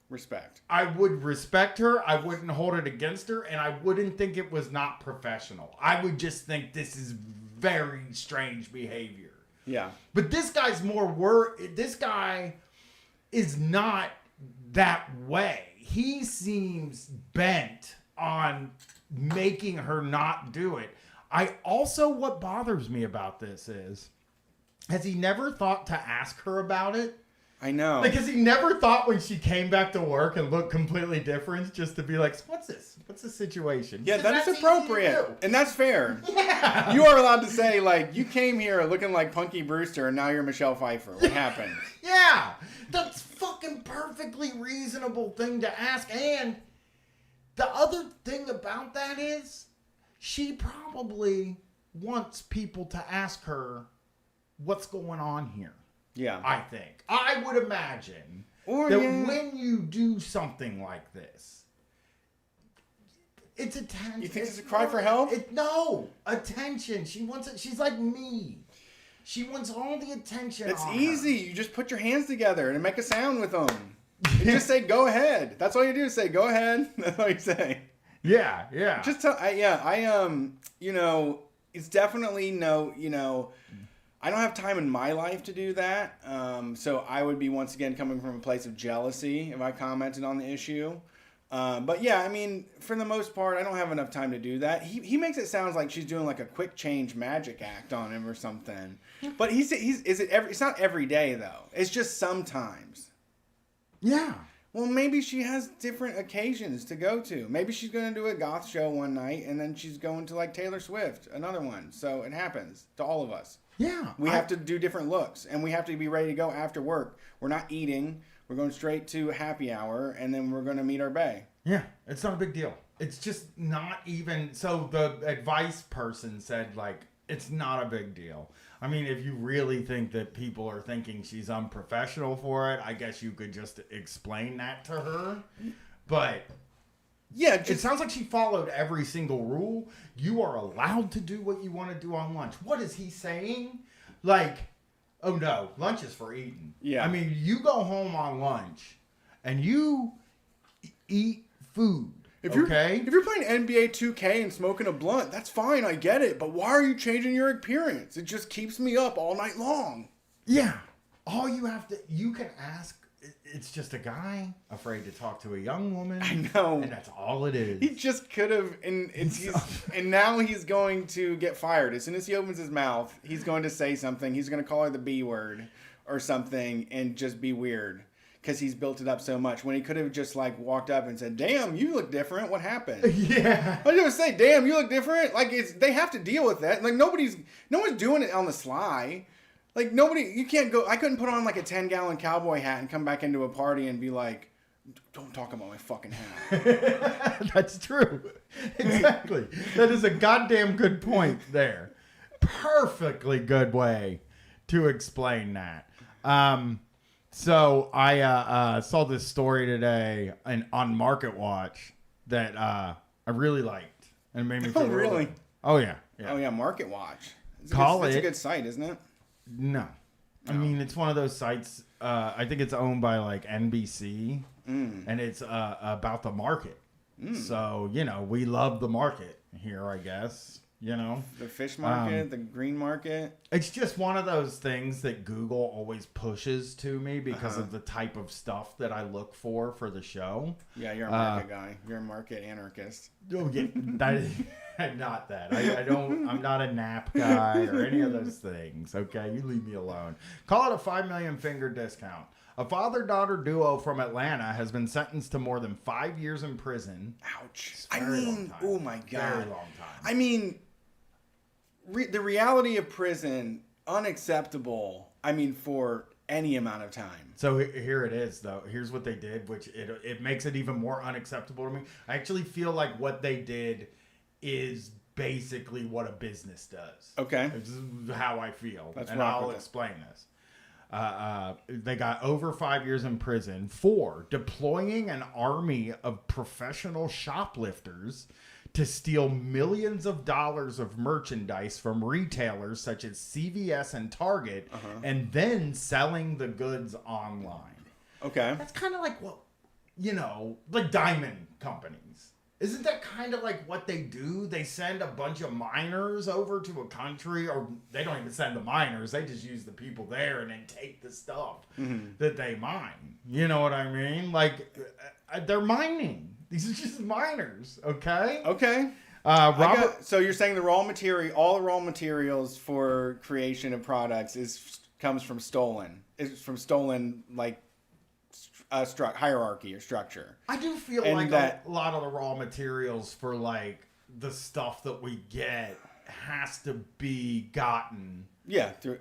respect. I would respect her. I wouldn't hold it against her, and I wouldn't think it was not professional. I would just think this is very strange behavior. Yeah. But this guy's this guy is not that way. He seems bent on making her not do it. What bothers me about this is, has he never thought to ask her about it? I know. Because he never thought when she came back to work and looked completely different, just to be like, what's this? What's the situation? Yeah, that's appropriate. And that's fair. Yeah. You are allowed to say, like, you came here looking like Punky Brewster and now you're Michelle Pfeiffer. What happened? Yeah. That's fucking perfectly reasonable thing to ask. And the other thing about that is, she probably wants people to ask her what's going on here. Yeah. I think. I would imagine when you do something like this, it's attention. You think it's a cry for help? No. Attention. She wants it. She's like me. She wants all the attention. It's easy. You just put your hands together and make a sound with them. You just say, go ahead. That's all you do is say, go ahead. That's all you say. Yeah, yeah. Just tell, it's definitely I don't have time in my life to do that. So I would be, once again, coming from a place of jealousy if I commented on the issue. But yeah, I mean, for the most part, I don't have enough time to do that. He makes it sound like she's doing like a quick change magic act on him or something. But it's not every day though. It's just sometimes. Yeah. Well, maybe she has different occasions to go to. Maybe she's going to do a goth show one night and then she's going to like Taylor Swift, another one. So it happens to all of us. Yeah. We have to do different looks, and we have to be ready to go after work. We're not eating. We're going straight to happy hour, and then we're going to meet our bae. Yeah, it's not a big deal. It's just not even... So the advice person said, like, it's not a big deal. I mean, if you really think that people are thinking she's unprofessional for it, I guess you could just explain that to her. But... yeah, it sounds like she followed every single rule. You are allowed to do what you want to do on lunch. What is he saying? Like, oh no, lunch is for eating. Yeah. I mean, you go home on lunch and you eat food. If you're playing NBA 2K and smoking a blunt, that's fine. I get it. But why are you changing your appearance? It just keeps me up all night long. Yeah. All you can ask. It's just a guy afraid to talk to a young woman. I know. And that's all it is. He just could have, and now he's going to get fired. As soon as he opens his mouth, he's going to say something. He's going to call her the B word or something and just be weird because he's built it up so much. When he could have just like walked up and said, damn, you look different. What happened? Yeah. I was going to say, damn, you look different. Like, they have to deal with that. Like, no one's doing it on the sly. Like, you can't go, I couldn't put on like a 10-gallon cowboy hat and come back into a party and be like, don't talk about my fucking hat. That's true. Exactly. That is a goddamn good point there. Perfectly good way to explain that. So I saw this story today on Market Watch that I really liked. And it made me feel really? Oh, yeah. Oh, yeah, Market Watch. It's a good site, isn't it? No. I mean, it's one of those sites, I think it's owned by like NBC, and it's about the market. So, we love the market here, I guess. You know, the fish market, the green market. It's just one of those things that Google always pushes to me because of the type of stuff that I look for the show. Yeah, you're a market guy. You're a market anarchist. Oh, yeah, not that. I'm not a nap guy or any of those things. Okay, you leave me alone. Call it a 5 million finger discount. A father-daughter duo from Atlanta has been sentenced to more than 5 years in prison. Ouch. Oh my God. Very long time. I mean, the reality of prison, unacceptable. I mean, for any amount of time. So here it is, though. Here's what they did, which it makes it even more unacceptable to me. I actually feel like what they did is basically what a business does. Okay. This is how I feel. Let's and rock I'll with it. explain this. They got over 5 years in prison for deploying an army of professional shoplifters to steal millions of dollars of merchandise from retailers such as CVS and Target, and then selling the goods online. Okay. That's kind of like like diamond companies. Isn't that kind of like what they do? They send a bunch of miners over to a country, or they don't even send the miners. They just use the people there and then take the stuff that they mine. You know what I mean? Like, they're mining. These are just miners, okay? Okay. So you're saying all the raw materials for creation of products comes from stolen. It's from stolen, like, hierarchy or structure. I do feel and like that, a lot of the raw materials for like the stuff that we get has to be gotten. Yeah, through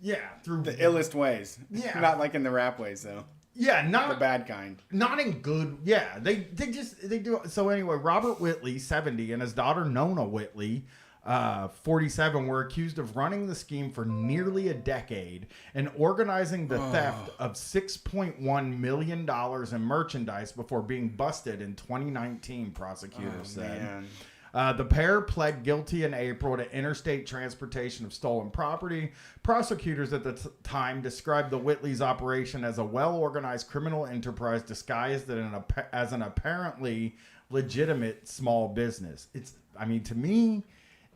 the illest ways. Yeah, not like in the rap ways though. Yeah, not the bad kind. Not in good. Yeah, they do. So anyway, Robert Whitley, 70, and his daughter Nona Whitley, 47, were accused of running the scheme for nearly a decade and organizing the theft of $6.1 million in merchandise before being busted in 2019, prosecutors said. Man. The pair pled guilty in April to interstate transportation of stolen property. Prosecutors at the time described the Whitleys' operation as a well-organized criminal enterprise disguised as an apparently legitimate small business. To me,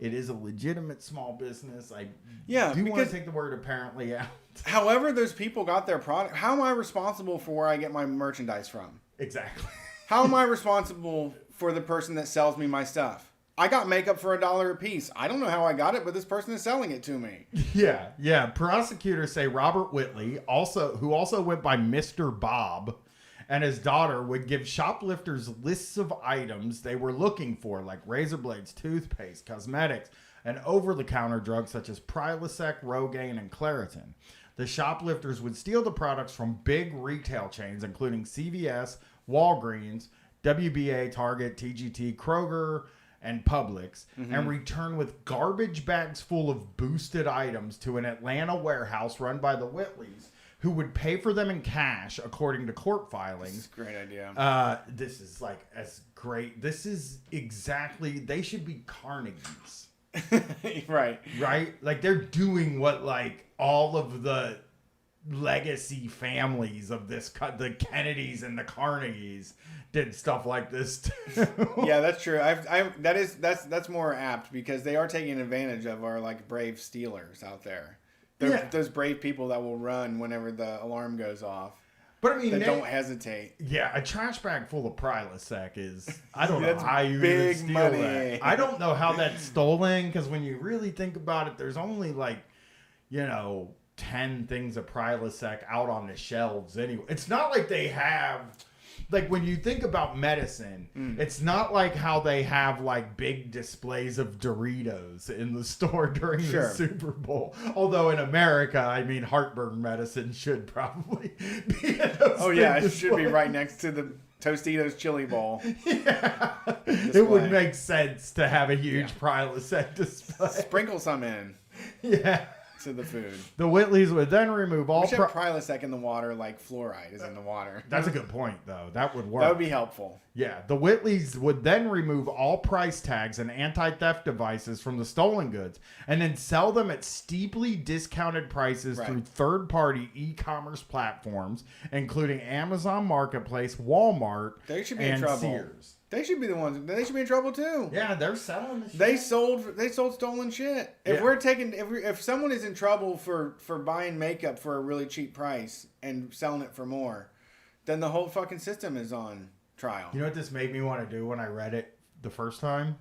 it is a legitimate small business. I do want to take the word apparently out. However those people got their product, how am I responsible for where I get my merchandise from? Exactly. How am I responsible for the person that sells me my stuff? I got makeup for $1 a piece. I don't know how I got it, but this person is selling it to me. Yeah. Prosecutors say Robert Whitley, who also went by Mr. Bob, and his daughter would give shoplifters lists of items they were looking for, like razor blades, toothpaste, cosmetics, and over-the-counter drugs such as Prilosec, Rogaine, and Claritin. The shoplifters would steal the products from big retail chains, including CVS, Walgreens, WBA, Target, TGT, Kroger, and Publix, and return with garbage bags full of boosted items to an Atlanta warehouse run by the Whitleys, who would pay for them in cash, according to court filings. This is a great idea. This is like as great. This is exactly. They should be Carnegies. Right. Like they're doing what like all of the legacy families of the Kennedys and the Carnegies did stuff like this too. Yeah, that's true. That's more apt because they are taking advantage of our like brave stealers out there. Those brave people that will run whenever the alarm goes off. But I mean, don't hesitate. Yeah, a trash bag full of Prilosec is. I don't know how you big even steal money. that. I don't know how that's stolen because when you really think about it, there's only like, 10 things of Prilosec out on the shelves anyway. It's not like they have. Like when you think about medicine, it's not like how they have like big displays of Doritos in the store during the Super Bowl. Although in America, heartburn medicine should probably be in those it should be right next to the Tostitos chili bowl. Yeah. It would make sense to have a huge Prilosec display. Sprinkle some in. Yeah. To the food. The Whitleys would then remove all... We should have Prilosec in the water like fluoride is in the water. That's a good point, though. That would work. That would be helpful. Yeah. The Whitleys would then remove all price tags and anti-theft devices from the stolen goods and then sell them at steeply discounted prices through third-party e-commerce platforms, including Amazon Marketplace, Walmart, they should be and in trouble. Sears. They should be the ones. They should be in trouble too. Yeah, they're selling the shit. They sold stolen shit. If someone is in trouble for buying makeup for a really cheap price and selling it for more, then the whole fucking system is on trial. You know what this made me want to do when I read it the first time?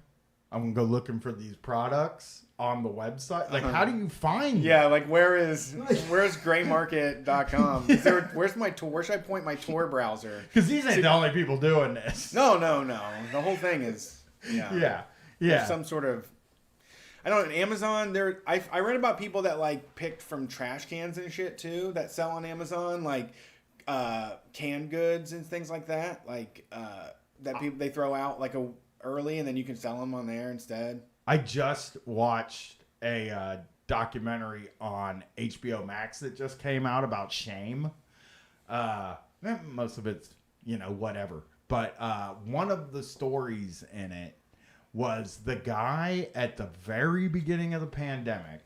I'm gonna go looking for these products on the website. Like, how do you find Yeah, like where's graymarket.com? Where should I point my Tor browser? Because these ain't the only people doing this. No. The whole thing is Yeah. There's some sort of, I don't know, Amazon, I read about people that like picked from trash cans and shit too, that sell on Amazon, like canned goods and things like that. Like that people they throw out like early and then you can sell them on there instead. I just watched a documentary on HBO Max that just came out about shame. Most of it's, whatever. But one of the stories in it was the guy at the very beginning of the pandemic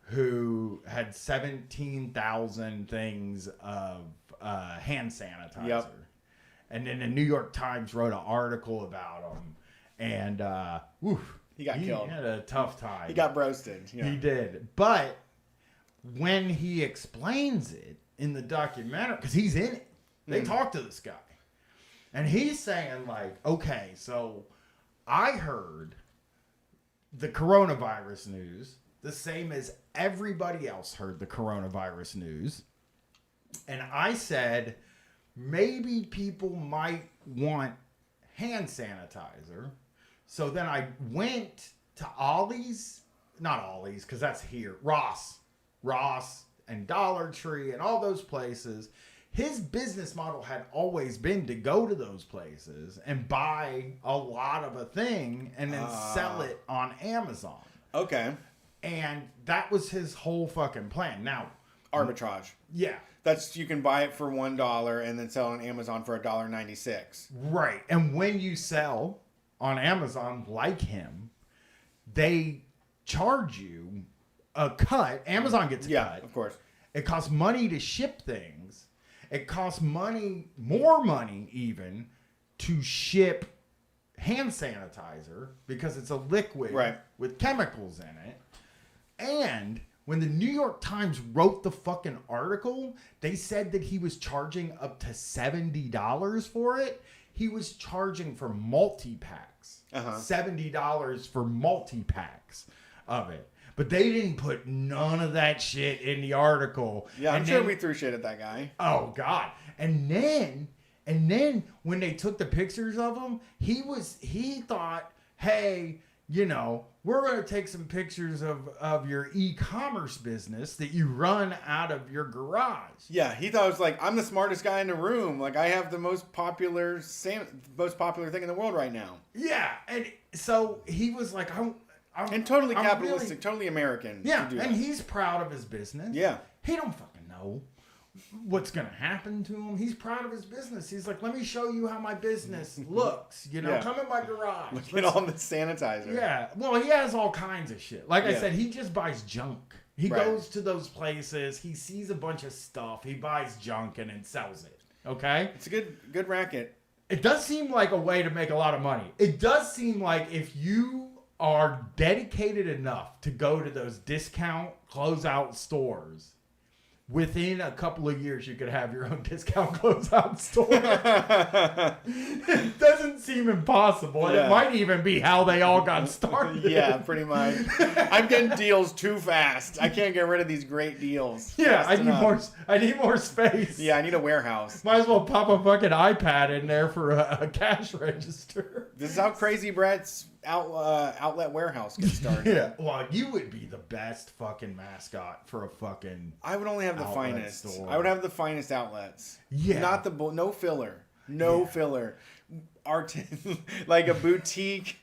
who had 17,000 things of hand sanitizer. Yep. And then the New York Times wrote an article about him. And, he got killed. He had a tough time. He got roasted. Yeah. He did. But when he explains it in the documentary, because he's in it, they talk to this guy. And he's saying, like, okay, so I heard the coronavirus news the same as everybody else heard the coronavirus news. And I said, maybe people might want hand sanitizer. So then I went to Ollie's, not Ollie's, because that's here, Ross and Dollar Tree and all those places. His business model had always been to go to those places and buy a lot of a thing and then sell it on Amazon. Okay. And that was his whole fucking plan. Now, arbitrage. Yeah. You can buy it for $1 and then sell on Amazon for $1.96. Right. And when you sell on Amazon like him, they charge you a cut. Amazon gets a cut. Yeah, of course. It costs money to ship things. It costs money, more money even, to ship hand sanitizer because it's a liquid with chemicals in it. And when the New York Times wrote the fucking article, they said that he was charging up to $70 for it. He was charging for multi-packs. $70 for multi-packs of it. But they didn't put none of that shit in the article. Yeah, I'm sure we threw shit at that guy. Oh, God. And then when they took the pictures of him, he thought, hey, we're going to take some pictures of your e-commerce business that you run out of your garage. Yeah, he thought it was like, I'm the smartest guy in the room. Like, I have the most popular thing in the world right now. Yeah, and so he was like, and totally capitalistic, totally American. Yeah, and he's proud of his business. Yeah. He don't fucking know what's going to happen to him. He's proud of his business. He's like, let me show you how my business looks. Come in my garage. Look at all the sanitizer. Yeah. Well, he has all kinds of shit. Like I said, he just buys junk. He goes to those places. He sees a bunch of stuff. He buys junk and then sells it. Okay? It's a good racket. It does seem like a way to make a lot of money. It does seem like if you are dedicated enough to go to those discount closeout stores, within a couple of years, you could have your own discount closeout store. It doesn't seem impossible. And it might even be how they all got started. Yeah, pretty much. I'm getting deals too fast. I can't get rid of these great deals. Yeah, I need more space. Yeah, I need a warehouse. Might as well pop a fucking iPad in there for a cash register. This is how Crazy Brett's outlet warehouse gets started. Yeah. Well, you would be the best fucking mascot for a fucking I would only have the finest. Store. I would have the finest outlets. Yeah. Not the no filler. No filler. Like a boutique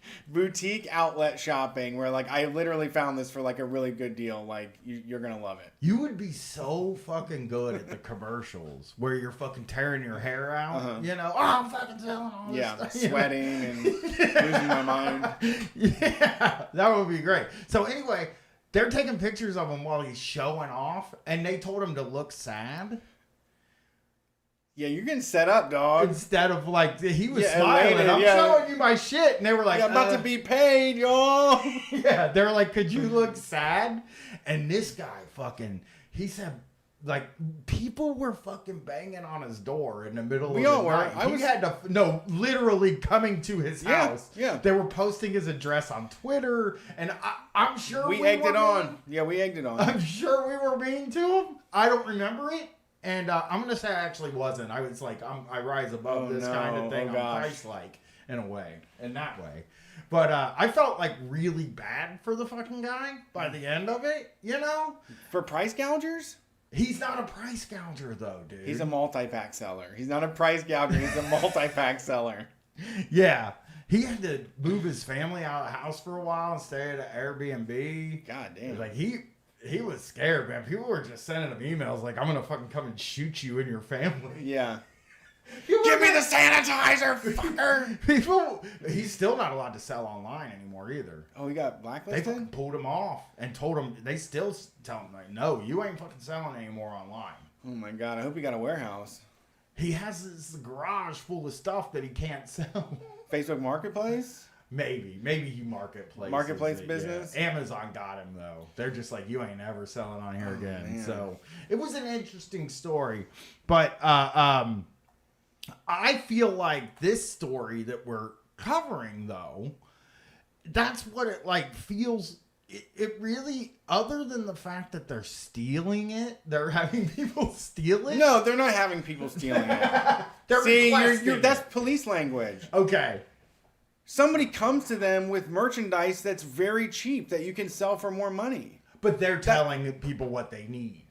outlet shopping where like I literally found this for like a really good deal. Like you're gonna love it. You would be so fucking good at the commercials where you're fucking tearing your hair out. I'm fucking selling all this stuff. Sweating and losing my mind. Yeah, that would be great. So anyway, they're taking pictures of him while he's showing off, and they told him to look sad. Yeah, you're getting set up, dog. Instead of like, he was Yeah, smiling, elated, I'm yeah. showing you my shit. And they were like, I'm about to be paid, y'all. Yeah, they were like, could you look sad? And this guy fucking, he said, like, people were fucking banging on his door in the middle of the night. He had to, no, literally coming to his house. Yeah. They were posting his address on Twitter, and I'm sure we egged it on. Yeah, we egged it on. I'm sure we were mean to him. I don't remember it. And I'm going to say I actually wasn't. I was like, I rise above this kind of thing. I'm Christ-like in a way, in that way. But I felt like really bad for the fucking guy by the end of it, you know? For price gougers? He's not a price gouger, though, dude. He's a multi-pack seller. He's not a price gouger. He's a multi-pack seller. Yeah. He had to move his family out of the house for a while and stay at an Airbnb. God damn. Like, he was scared, man. People were just sending him emails like, I'm going to fucking come and shoot you and your family. Yeah. Give me the sanitizer, fucker! He's still not allowed to sell online anymore either. Oh, he got They blacklisted? fucking pulled him off and told him, they still tell him, like, no, you ain't fucking selling anymore online. Oh my god, I hope he got a warehouse. He has this garage full of stuff that he can't sell. Facebook Marketplace? Maybe he marketplace business. Yeah. Amazon got him though. They're just like, you ain't ever selling on here again. Man. So it was an interesting story, but I feel like this story that we're covering though, that's what it like feels. It really, other than the fact that they're stealing it, they're having people steal it. No, they're not having people stealing it. See, that's police language. Okay. Somebody comes to them with merchandise that's very cheap that you can sell for more money. But they're telling people what they need.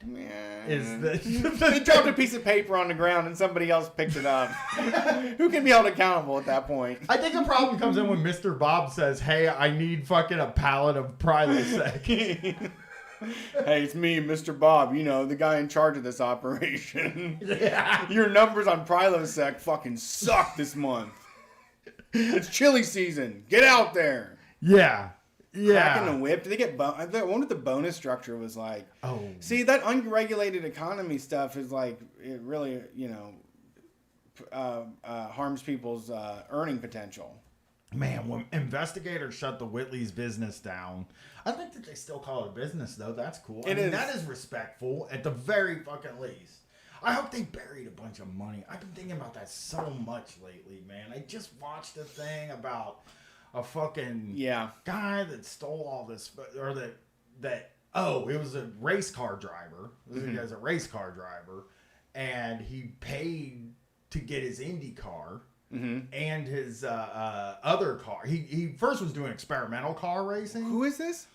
They dropped a piece of paper on the ground and somebody else picked it up. Who can be held accountable at that point? I think the problem comes in when Mr. Bob says, hey, I need fucking a pallet of Prilosec. Hey, it's me, Mr. Bob, you know, the guy in charge of this operation. Yeah. Your numbers on Prilosec fucking suck this month. It's chili season. Get out there. Yeah. Yeah. Cracking the whip. Did they get I wonder what the bonus structure was like. Oh. See, that unregulated economy stuff is like, it really, you know, harms people's earning potential. Man, when investigators shut the Whitley's business down, I think that they still call it a business, though. That's cool. I mean, that is respectful at the very fucking least. I hope they buried a bunch of money. I've been thinking about that so much lately, man. I just watched a thing about a fucking guy that stole all this, or it was a race car driver. This guy's a race car driver, and he paid to get his Indy car and his other car. He first was doing experimental car racing. Who is this?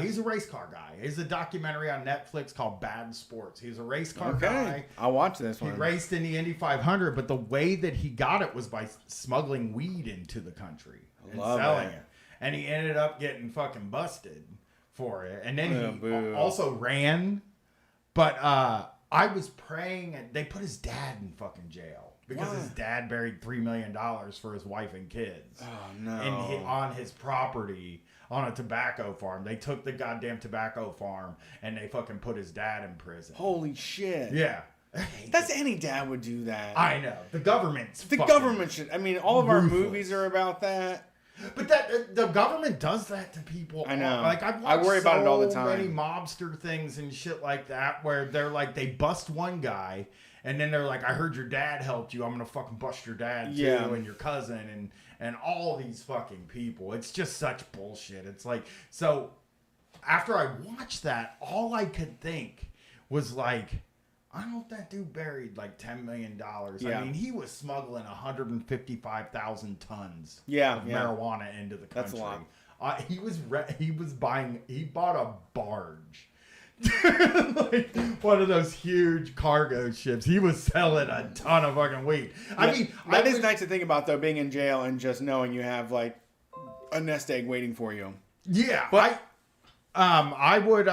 He's a race car guy. He's a documentary on Netflix called Bad Sports. He's a race car guy. I'll watch this one. He raced in the Indy 500, but the way that he got it was by smuggling weed into the country and selling it. And he ended up getting fucking busted for it. And then he also ran. But I was praying, and they put his dad in fucking jail because his dad buried $3 million for his wife and kids. Oh, no. And on his property, on a tobacco farm. They took the goddamn tobacco farm and they fucking put his dad in prison. Holy shit. Yeah. That's any dad would do that. I know. The government should. I mean, all of our movies are about that. But the government does that to people. I know. Like I worry about it all the time. So many mobster things and shit like that, where they're like, they bust one guy, and then they're like, "I heard your dad helped you. I'm gonna fucking bust your dad too, and your cousin, and all these fucking people." It's just such bullshit. It's like, so after I watched that, all I could think was like, I hope that dude buried like $10 million. I mean, he was smuggling 155,000 tons of marijuana into the country. That's a lot. He bought a barge. Like one of those huge cargo ships. He was selling a ton of fucking weed. I mean, that is nice to think about though, being in jail and just knowing you have like a nest egg waiting for you. Yeah, but I would.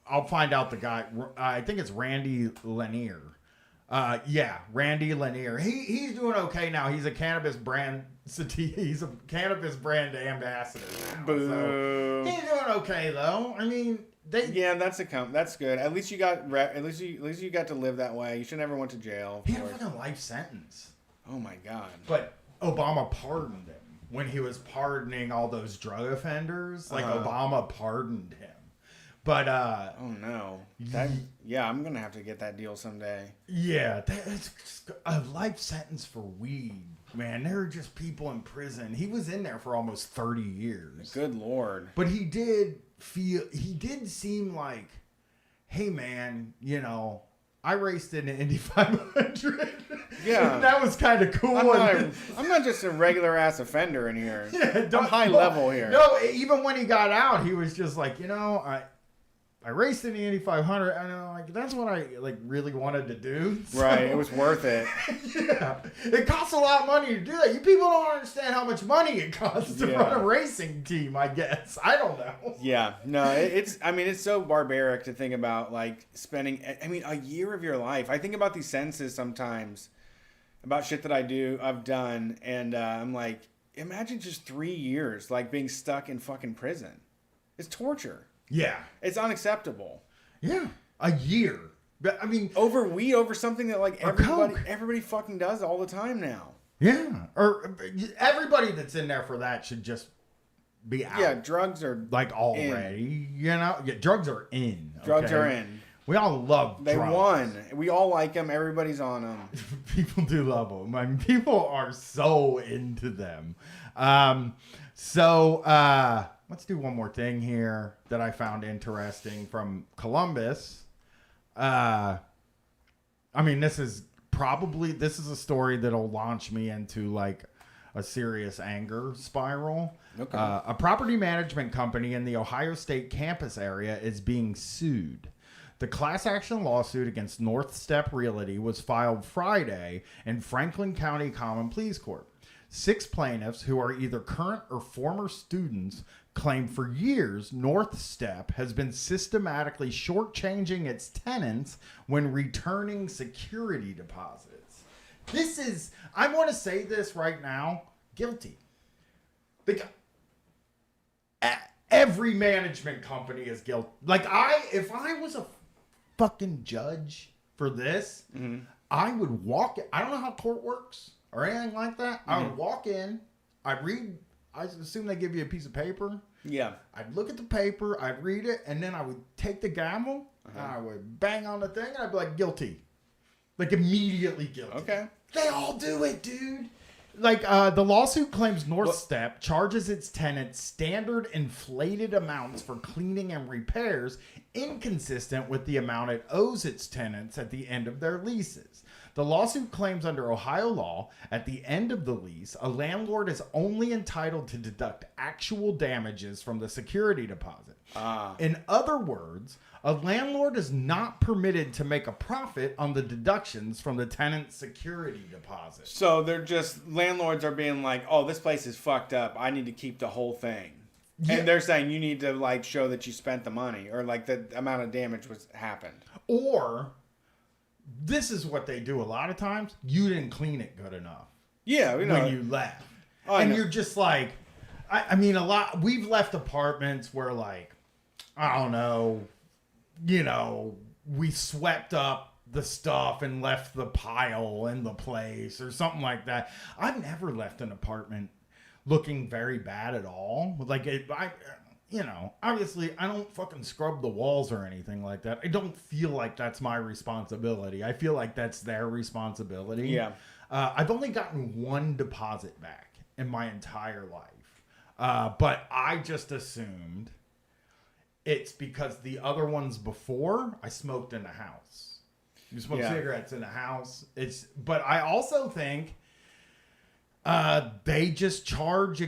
I'll find out the guy. I think it's Randy Lanier. Randy Lanier. He's doing okay now. He's a cannabis brand. He's a cannabis brand ambassador now. Boo. So he's doing okay though. I mean, Yeah, that's good. At least you got at least you got to live that way. You should never went to jail. He had a fucking life sentence. Oh my god. But Obama pardoned him when he was pardoning all those drug offenders. Like Obama pardoned him. But oh no. I'm gonna have to get that deal someday. Yeah, that's a life sentence for weed. Man, there are just people in prison. He was in there for almost 30 years. Good Lord. But he did seem like, hey man, I raced in the Indy 500. Yeah. That was kind of cool. I'm not just a regular ass offender in here. Yeah, I'm high level here. No, even when he got out, he was just like, I raced in the Indy 500, and I'm like, that's what I really wanted to do. So, right, it was worth it. Yeah, it costs a lot of money to do that. You people don't understand how much money it costs to run a racing team. I guess I don't know. Yeah, no, it's so barbaric to think about spending. A year of your life. I think about these sentences sometimes about shit that I've done, and I'm like, imagine just 3 years being stuck in fucking prison. It's torture. Yeah. It's unacceptable. Yeah. A year. But over something that everybody fucking does all the time now. Yeah. Or everybody that's in there for that should just be out. Yeah, drugs are already, Yeah, drugs are in. Okay? Drugs are in. We all love drugs. They won. We all like them. Everybody's on them. People do love them. People are so into them. Let's do one more thing here that I found interesting from Columbus. This is a story that'll launch me into a serious anger spiral. Okay. A property management company in the Ohio State campus area is being sued. The class action lawsuit against North Step Realty was filed Friday in Franklin County Common Pleas Court. 6 plaintiffs, who are either current or former students, claim for years North Step has been systematically shortchanging its tenants when returning security deposits. I want to say this right now, guilty. Every management company is guilty. If I was a fucking judge for this, I would walk. I don't know how court works or anything like that. I would walk in, I'd read. I assume they give you a piece of paper. Yeah. I'd look at the paper, I'd read it, and then I would take the gavel, and I would bang on the thing, and I'd be like, guilty. Immediately guilty. Okay. They all do it, dude. The lawsuit claims North Step charges its tenants standard inflated amounts for cleaning and repairs inconsistent with the amount it owes its tenants at the end of their leases. The lawsuit claims under Ohio law, at the end of the lease, a landlord is only entitled to deduct actual damages from the security deposit. In other words, a landlord is not permitted to make a profit on the deductions from the tenant's security deposit. So landlords are being like, oh, this place is fucked up. I need to keep the whole thing. Yeah. And they're saying you need to show that you spent the money or the amount of damage happened. Or this is what they do a lot of times. You didn't clean it good enough. Yeah, we know. When you left. And you're just a lot. We've left apartments where I don't know, we swept up the stuff and left the pile in the place or something like that. I've never left an apartment looking very bad at all. Obviously I don't fucking scrub the walls or anything like that. I don't feel like that's my responsibility. I feel like that's their responsibility. Yeah. I've only gotten one deposit back in my entire life. But I just assumed it's because the other ones before I smoked in the house. You smoke cigarettes in the house. But I also think they just charge.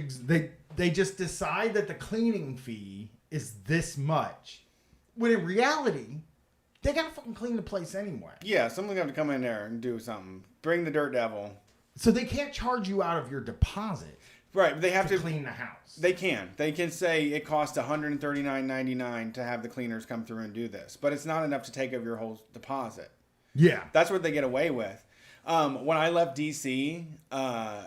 They just decide that the cleaning fee is this much, when in reality, they gotta fucking clean the place anyway. Yeah, someone's gonna come in there and do something. Bring the dirt devil. So they can't charge you out of your deposit. Right, but they have to clean the house. They can. They can say it costs $139.99 to have the cleaners come through and do this, but it's not enough to take over your whole deposit. Yeah, that's what they get away with. When I left DC,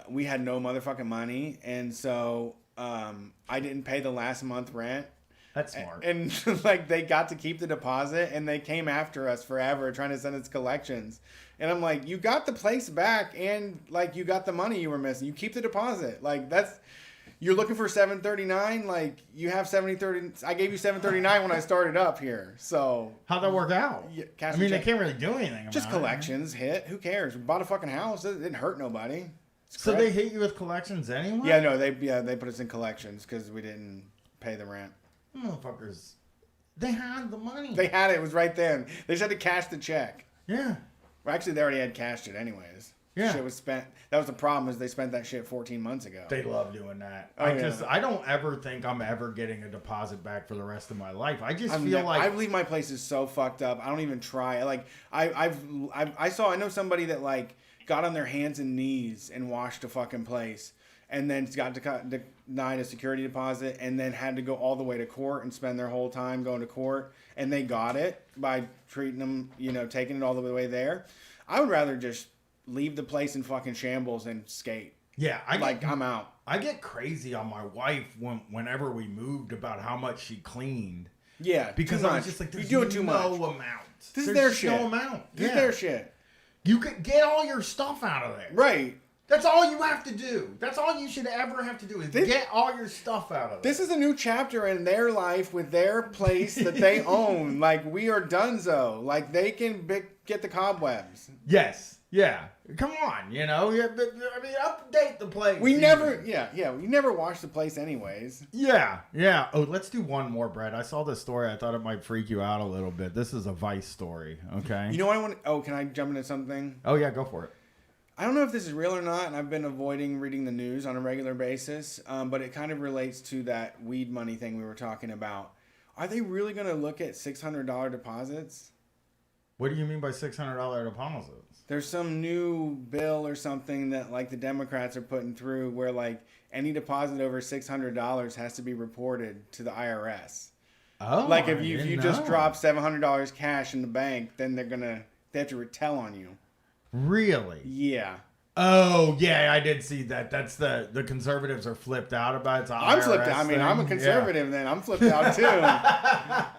we had no motherfucking money, and so I didn't pay the last month rent. That's smart. And like they got to keep the deposit, and they came after us forever trying to send us collections. And I'm like, you got the place back, and like you got the money you were missing. You keep the deposit. Like you're looking for $739. Like you have $730. I gave you $739 when I started up here. So how'd that work out? Yeah, I mean, they can't really do anything about just it. Collections hit. Who cares? We bought a fucking house. It didn't hurt nobody. So they hit you with collections anyway? Yeah, no, they put us in collections because we didn't pay the rent. Motherfuckers, they had the money. They had it. It was right then. They just had to cash the check. Yeah. Well, actually, they already had cashed it anyways. Yeah. Shit was spent. That was the problem, is they spent that shit 14 months ago. They love doing that. Oh, I don't ever think I'm ever getting a deposit back for the rest of my life. I just feel like I believe my place is so fucked up. I don't even try. Like I know somebody that like got on their hands and knees and washed a fucking place, and then got denied a security deposit, and then had to go all the way to court and spend their whole time going to court, and they got it by treating them, taking it all the way there. I would rather just leave the place in fucking shambles and skate. Yeah, I'm out. I get crazy on my wife whenever we moved about how much she cleaned. Yeah, because I was just like, there's no amount. This is their shit. No amount. This is their shit. You could get all your stuff out of there. Right. That's all you have to do. That's all you should ever have to do is get all your stuff out of there. This is a new chapter in their life with their place that they own. Like, we are donezo. Like, they can get the cobwebs. Yes. Yeah. Come on, I mean, update the place. We never wash the place anyways. Yeah. Oh, let's do one more, Brett. I saw this story. I thought it might freak you out a little bit. This is a Vice story, okay? You know what I want? Oh, can I jump into something? Oh, yeah, go for it. I don't know if this is real or not, and I've been avoiding reading the news on a regular basis, but it kind of relates to that weed money thing we were talking about. Are they really going to look at $600 deposits? What do you mean by $600 deposits? There's some new bill or something that like the Democrats are putting through where like any deposit over $600 has to be reported to the IRS. Oh, like if you just drop $700 cash in the bank, then they have to tell on you. Really? Yeah. Oh, yeah, I did see that. That's the conservatives are flipped out about it. I'm flipped out. I mean, I'm a conservative then. I'm flipped out too.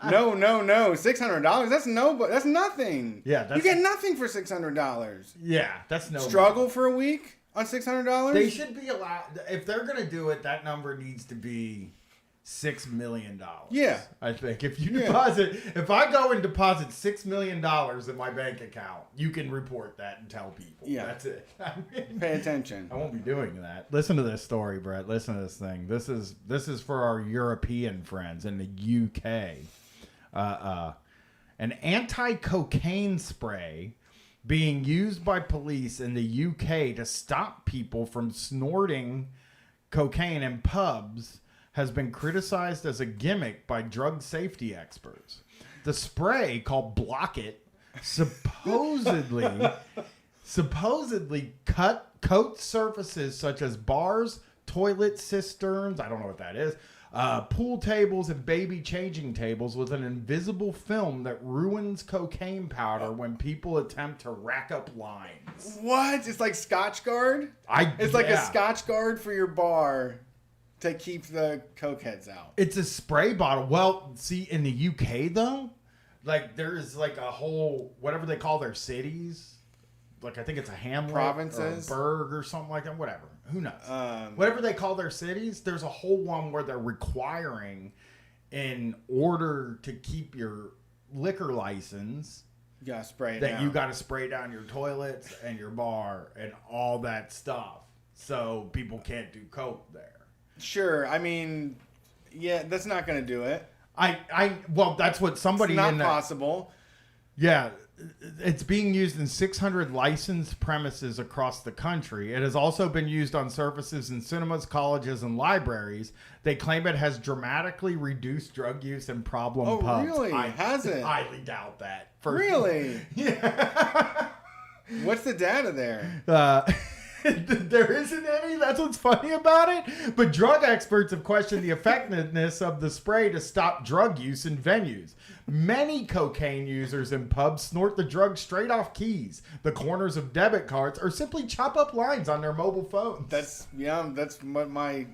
No. $600? That's nothing. Yeah, you get nothing for $600. Yeah, that's no struggle for a week on $600. They should be allowed. If they're gonna do it, that number needs to be $6 million. Yeah, I think if you deposit, if I go and deposit $6 million in my bank account, you can report that and tell people. Yeah, that's it. Pay attention. I won't be doing that. Listen to this story, Brett. Listen to this thing. This is for our European friends in the UK. An anti-cocaine spray being used by police in the UK to stop people from snorting cocaine in pubs has been criticized as a gimmick by drug safety experts. The spray, called Block It, supposedly coats surfaces such as bars, toilet cisterns, I don't know what that is, pool tables, and baby changing tables with an invisible film that ruins cocaine powder when people attempt to rack up lines. What? It's like Scotch Guard? It's like a Scotch Guard for your bar to keep the coke heads out. It's a spray bottle. Well, see, in the UK, though, like, there is, like, a whole, whatever they call their cities. Like, I think it's a hamlet. Provinces. Or a burg or something like that. Whatever. Who knows? Whatever they call their cities, there's a whole one where they're requiring, in order to keep your liquor license, you gotta spray it that down. you got to spray down your toilets and your bar and all that stuff. So people can't do coke there. Sure, I mean, yeah, that's not going to do it. Well, that's what somebody it's not possible. Yeah, it's being used in 600 licensed premises across the country. It has also been used on surfaces in cinemas, colleges, and libraries. They claim it has dramatically reduced drug use in problem pubs. Oh, really? Has it? I highly doubt that. Really? Yeah. What's the data there? There isn't any. That's what's funny about it. But drug experts have questioned the effectiveness of the spray to stop drug use in venues. Many cocaine users in pubs snort the drug straight off keys, the corners of debit cards, or simply chop up lines on their mobile phones. That's what my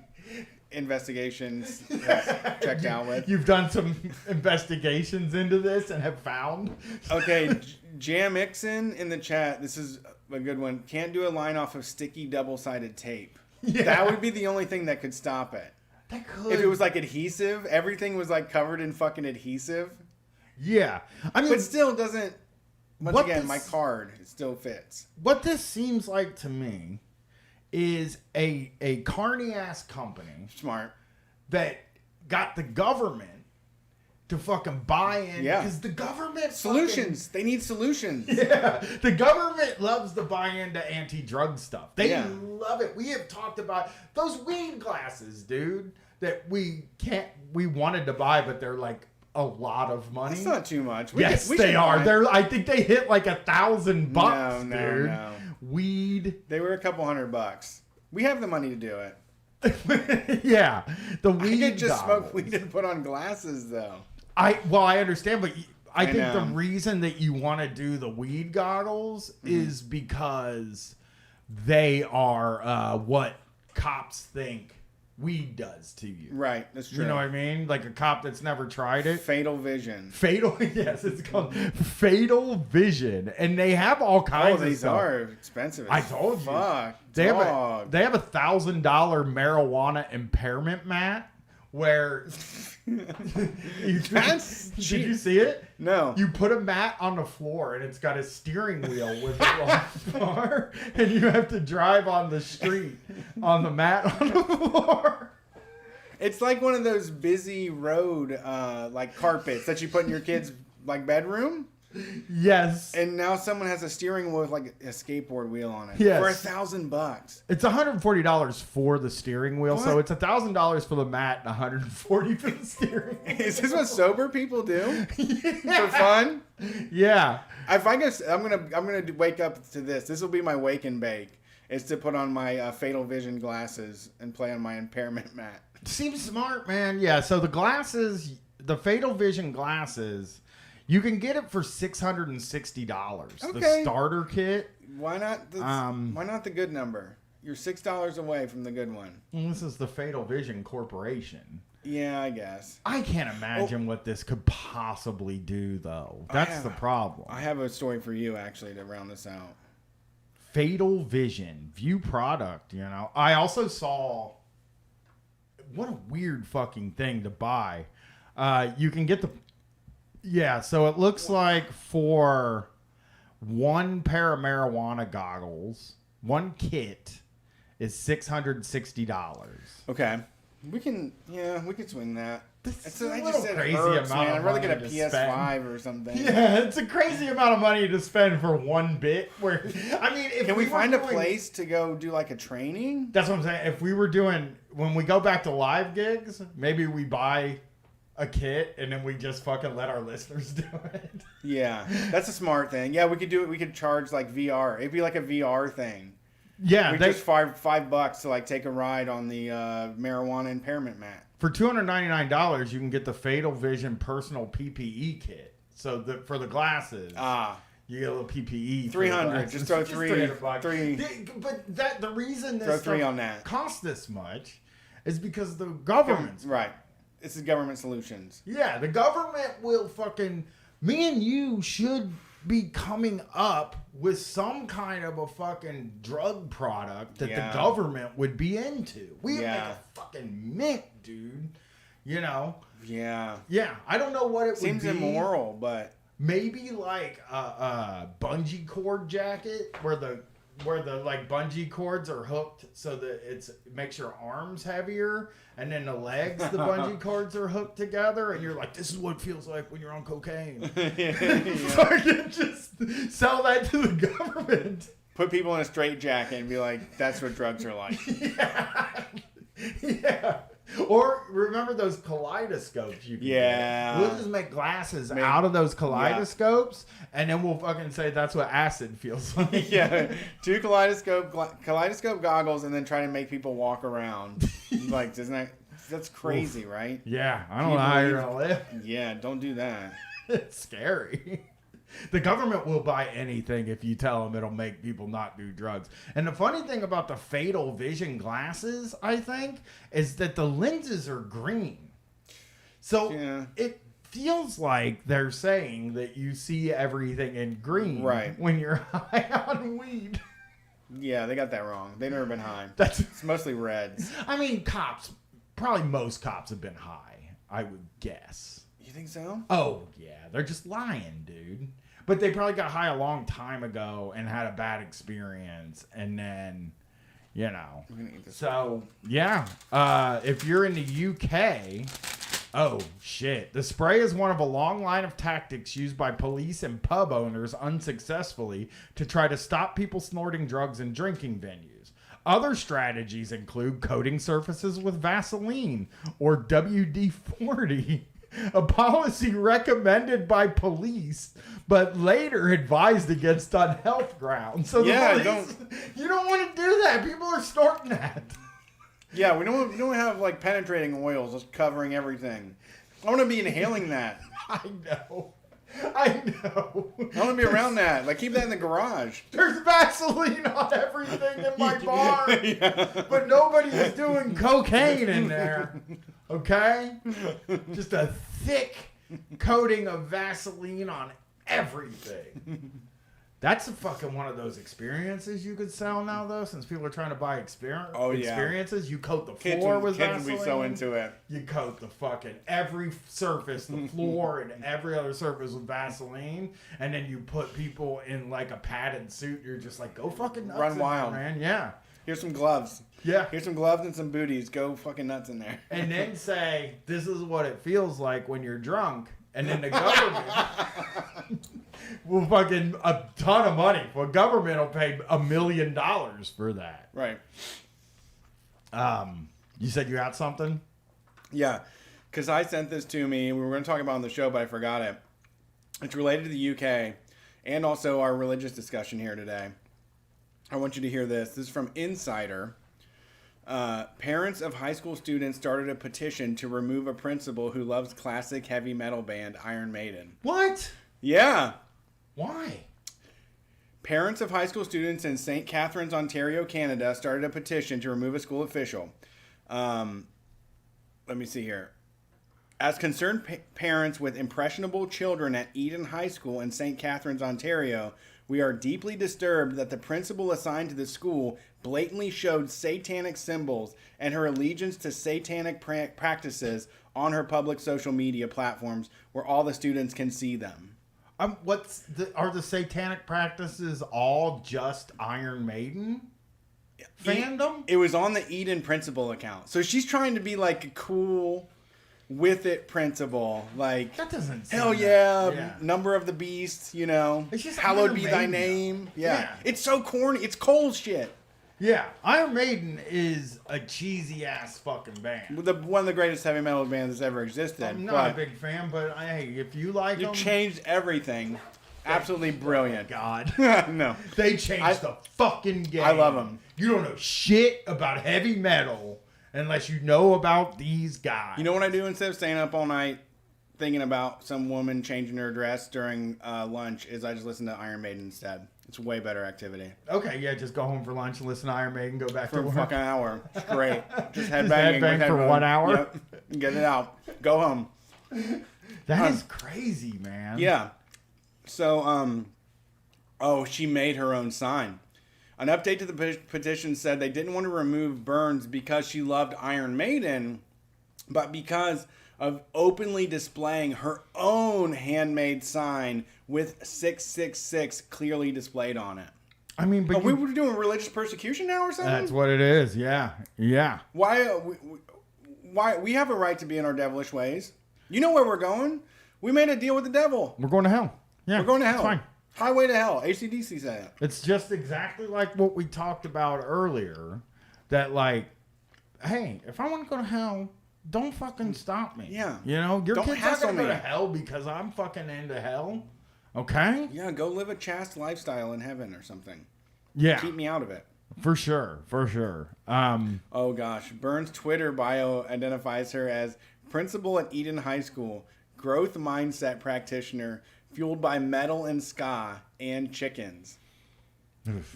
investigations has checked out with. You've done some investigations into this and have found. Okay, Jam Ixon in the chat. This is a good one. Can't do a line off of sticky double-sided tape. Yeah. That would be the only thing that could stop it. That could. If it was like adhesive, everything was like covered in fucking adhesive. Yeah. I mean, But still doesn't. Once What again, this- my card it still fits. what this seems like to me is a carny ass company Smart. that got the government to fucking buy in. Yeah. Because the government Solutions. They need solutions. Yeah, the government loves to buy into anti-drug stuff. They Yeah. love it. We have talked about those weed glasses, dude, that we wanted to buy, but they're like a lot of money. It's not too much. Yes, we they should are. buy- I think they hit like $1,000 bucks, No, dude. no. Weed. They were a couple $100. We have the money to do it. Yeah, the I weed. could just goggles. smoke weed and put on glasses, though. I understand, but I think the know. reason that you want to do the weed goggles Mm-hmm. is because they are what cops think weed does to you. Right, that's true. You know what I mean? Like a cop that's never tried it. Fatal vision. Fatal, yes, it's called Fatal Vision, and they have all kinds Oh, of these stuff. are expensive. I as told you. Fuck. They have dog. a $1,000 marijuana impairment mat where That's did cheap. you see it? No. You put a mat on the floor and it's got a steering wheel with a long bar, and you have to drive on the street on the mat on the floor. It's like one of those busy road like carpets that you put in your kid's like bedroom. Yes. And now someone has a steering wheel with like a skateboard wheel on it. Yes. For $1,000. It's $140 for the steering wheel, so What? it's $1,000 for the mat and $140 for the steering wheel. Is this what sober people do for fun? Yeah. If I guess I'm gonna wake up to this. This will be my wake and bake. Is to put on my Fatal Vision glasses and play on my impairment mat. Seems smart, man. Yeah, so the glasses, the Fatal Vision glasses, you can get it for $660. The Okay. starter kit. Why not? Why not the good number? You're $6 away from the good one. Well, this is the Fatal Vision Corporation. Yeah, I guess. I can't imagine what this could possibly do, though. That's the problem. I have a story for you actually to round this out. Fatal Vision, view product, you know. I also saw, what a weird fucking thing to buy. You can get the, yeah, so it looks like for one pair of marijuana goggles, one kit is $660. Okay. We can swing that. That's I a just little said crazy hurts, amount man. of I'd rather get a money to PS5 or something. Yeah, it's a crazy amount of money to spend for one bit. Where I mean, if Can we were find a doing- place to go do like a training? That's what I'm saying. If we were doing, when we go back to live gigs, maybe we buy a kit and then we just fucking let our listeners do it. Yeah, that's a smart thing. Yeah, we could do it. We could charge like VR. It'd be like a VR thing. Yeah, We they, just $5 to like take a ride on the marijuana impairment mat. for $299, you can get the Fatal Vision personal PPE kit. So for the glasses, you get a little PPE. for the 300. glasses. Just throw $300. three. But the reason Throw this three stuff on that. costs this much is because the government's Right. This is government solutions. Yeah, the government will fucking. Me and you should be coming up with some kind of a fucking drug product that Yeah. the government would be into. We would make Yeah. a fucking mint, dude. You know? Yeah. Yeah, I don't know what it Seems would be. immoral, but Maybe like a bungee cord jacket where the like bungee cords are hooked so that it makes your arms heavier, and then the legs, the bungee cords are hooked together, and you're like, this is what it feels like when you're on cocaine. Fucking just sell that to the government. put people in a straitjacket and be like, that's what drugs are like. Yeah. Or remember those kaleidoscopes you can Yeah. get? We'll just make glasses out of those kaleidoscopes, and then we'll fucking say that's what acid feels like. Yeah, 2 kaleidoscope goggles, and then try to make people walk around. Like, that's crazy, right? Yeah, I don't Can know you how you're believe- gonna live. Yeah, don't do that. It's scary. The government will buy anything if you tell them it'll make people not do drugs. And the funny thing about the fatal vision glasses, I think, is that the lenses are green. So it feels like they're saying that you see everything in green when you're high on weed. Yeah, they got that wrong. They've never been high. It's mostly reds. I mean, probably most cops have been high, I would guess. You think so? Oh, yeah. They're just lying, dude. But they probably got high a long time ago and had a bad experience. And then, you know. So, yeah. If you're in the UK... Oh, shit. The spray is one of a long line of tactics used by police and pub owners unsuccessfully to try to stop people snorting drugs in drinking venues. Other strategies include coating surfaces with Vaseline or WD-40, a policy recommended by police, but later advised against on health grounds. So police, you don't want to do that. People are snorting that. Yeah, we don't have like penetrating oils just covering everything. I want to be inhaling that. I know. I want to be around that. Like, keep that in the garage. There's Vaseline on everything in my bar, but nobody's doing cocaine in there. Okay, just a thick coating of Vaseline on everything. That's a fucking one of those experiences you could sell now, though, since people are trying to buy experiences. You coat the floor with Vaseline. Kids would be so into it. You coat the fucking every surface, the floor and every other surface with Vaseline, and then you put people in like a padded suit. You're just like, go fucking nuts. Run wild, there, man. Yeah. Here's some gloves. Yeah. Here's some gloves and some booties. Go fucking nuts in there. And then say, this is what it feels like when you're drunk. And then the government will fucking a ton of money. Well, government will pay $1 million for that. Right. You said you had something? Yeah. Because I sent this to me. We were going to talk about it on the show, but I forgot it. It's related to the UK and also our religious discussion here today. I want you to hear this. This is from Insider. Parents of high school students started a petition to remove a principal who loves classic heavy metal band Iron Maiden. What? Yeah. Why? Parents of high school students in St. Catharines, Ontario, Canada started a petition to remove a school official. Let me see here. As concerned parents with impressionable children at Eden High School in St. Catharines, Ontario, we are deeply disturbed that the principal assigned to the school blatantly showed satanic symbols and her allegiance to satanic practices on her public social media platforms where all the students can see them. Are the satanic practices all just Iron Maiden fandom? It was on the Eden principal account. So she's trying to be like a cool... with it principle, like that doesn't hell yeah, number of the beast, you know, it's just hallowed Iron be Maiden, thy name. Yeah, it's so corny. It's cold shit. Yeah, Iron Maiden is a cheesy ass fucking band. One of the greatest heavy metal bands that's ever existed. I'm not a big fan, but hey, if you like them, you changed everything. Absolutely brilliant. Oh God, no, they changed the fucking game. I love them. You don't know shit about heavy metal unless you know about these guys. You know what I do instead of staying up all night thinking about some woman changing her dress during lunch is I just listen to Iron Maiden instead. It's way better activity. Okay, yeah, just go home for lunch and listen to Iron Maiden, go back for to work. For a fucking hour. It's great. Just headbanging. Headbang for 1 hour? Yep. Get it out. Go home. That is crazy, man. Yeah. So, she made her own sign. An update to the petition said they didn't want to remove Burns because she loved Iron Maiden, but because of openly displaying her own handmade sign with 666 clearly displayed on it. I mean, but we were doing religious persecution now or something? That's what it is. Yeah. Yeah. Why we have a right to be in our devilish ways. You know where we're going? We made a deal with the devil. We're going to hell. Yeah. We're going to hell. It's fine. Highway to hell. AC/DC said it. It's just exactly like what we talked about earlier. That like, hey, if I want to go to hell, don't fucking stop me. Yeah. You know, your don't kids aren't going to go to me. hell because I'm fucking into hell. Okay? Yeah, go live a chaste lifestyle in heaven or something. Yeah. Keep me out of it. For sure. For sure. Oh, gosh. Burns' Twitter bio identifies her as principal at Eden High School, growth mindset practitioner, fueled by metal and ska and chickens.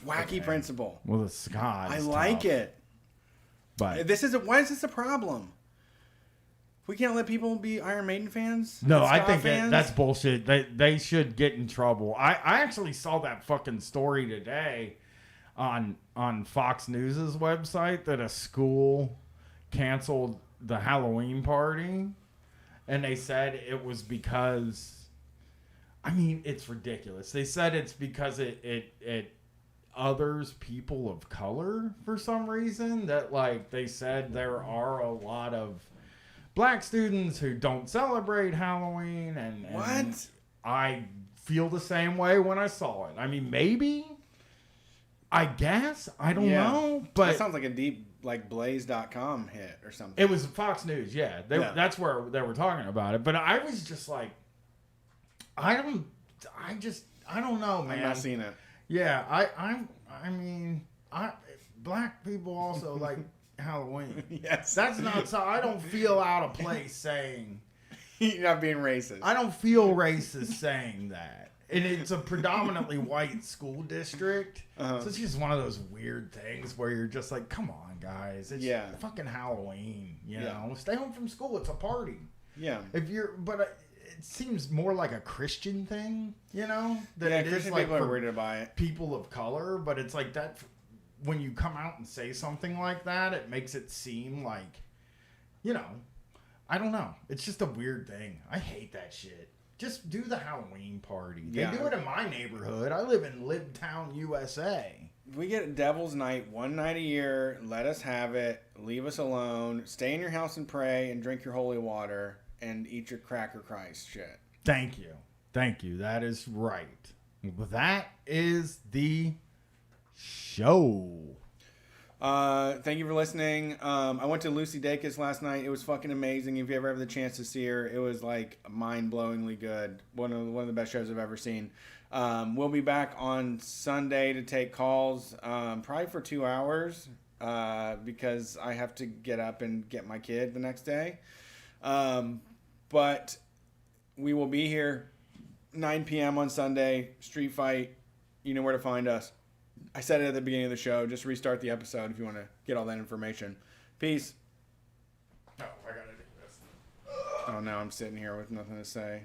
Wacky principle. Well, the ska I is like tough, it. But Why is this a problem? We can't let people be Iron Maiden fans? no, and I ska think fans? that's bullshit. They should get in trouble. I actually saw that fucking story today on Fox News's website that a school canceled the Halloween party, and they said it was because, I mean, it's ridiculous. They said it's because it others people of color for some reason. That, like, they said there are a lot of black students who don't celebrate Halloween, and What? I feel the same way when I saw it. I mean, maybe, I guess, I don't know, but that sounds like a deep, like, Blaze.com hit or something. it was Fox News, yeah. That's where they were talking about it. But I was just like, I don't know, man. I've not seen it. Yeah, I mean, black people also like Halloween. Yes. That's not so. I don't feel out of place saying. You're not being racist. I don't feel racist saying that. And it's a predominantly white school district. So it's just one of those weird things where you're just like, come on, guys. It's fucking Halloween. You know? Stay home from school. It's a party. Yeah. But it seems more like a Christian thing, you know? That Christian like people are weirded by it. People of color, but it's like that. When you come out and say something like that, it makes it seem like, you know, I don't know. It's just a weird thing. I hate that shit. Just do the Halloween party. They do it in my neighborhood. I live in Libtown, USA. We get Devil's Night one night a year. Let us have it. Leave us alone. Stay in your house and pray and drink your holy water and eat your cracker Christ shit. Thank you. Thank you. That is right. That is the show. Thank you for listening. I went to Lucy Dacus last night. It was fucking amazing. If you ever have the chance to see her, it was like mind-blowingly good. One of the best shows I've ever seen. We'll be back on Sunday to take calls, probably for 2 hours, because I have to get up and get my kid the next day. But we will be here 9 p.m. on Sunday. Street Fight. You know where to find us. I said it at the beginning of the show. Just restart the episode if you want to get all that information. Peace. Oh, I gotta do this. Oh, now I'm sitting here with nothing to say.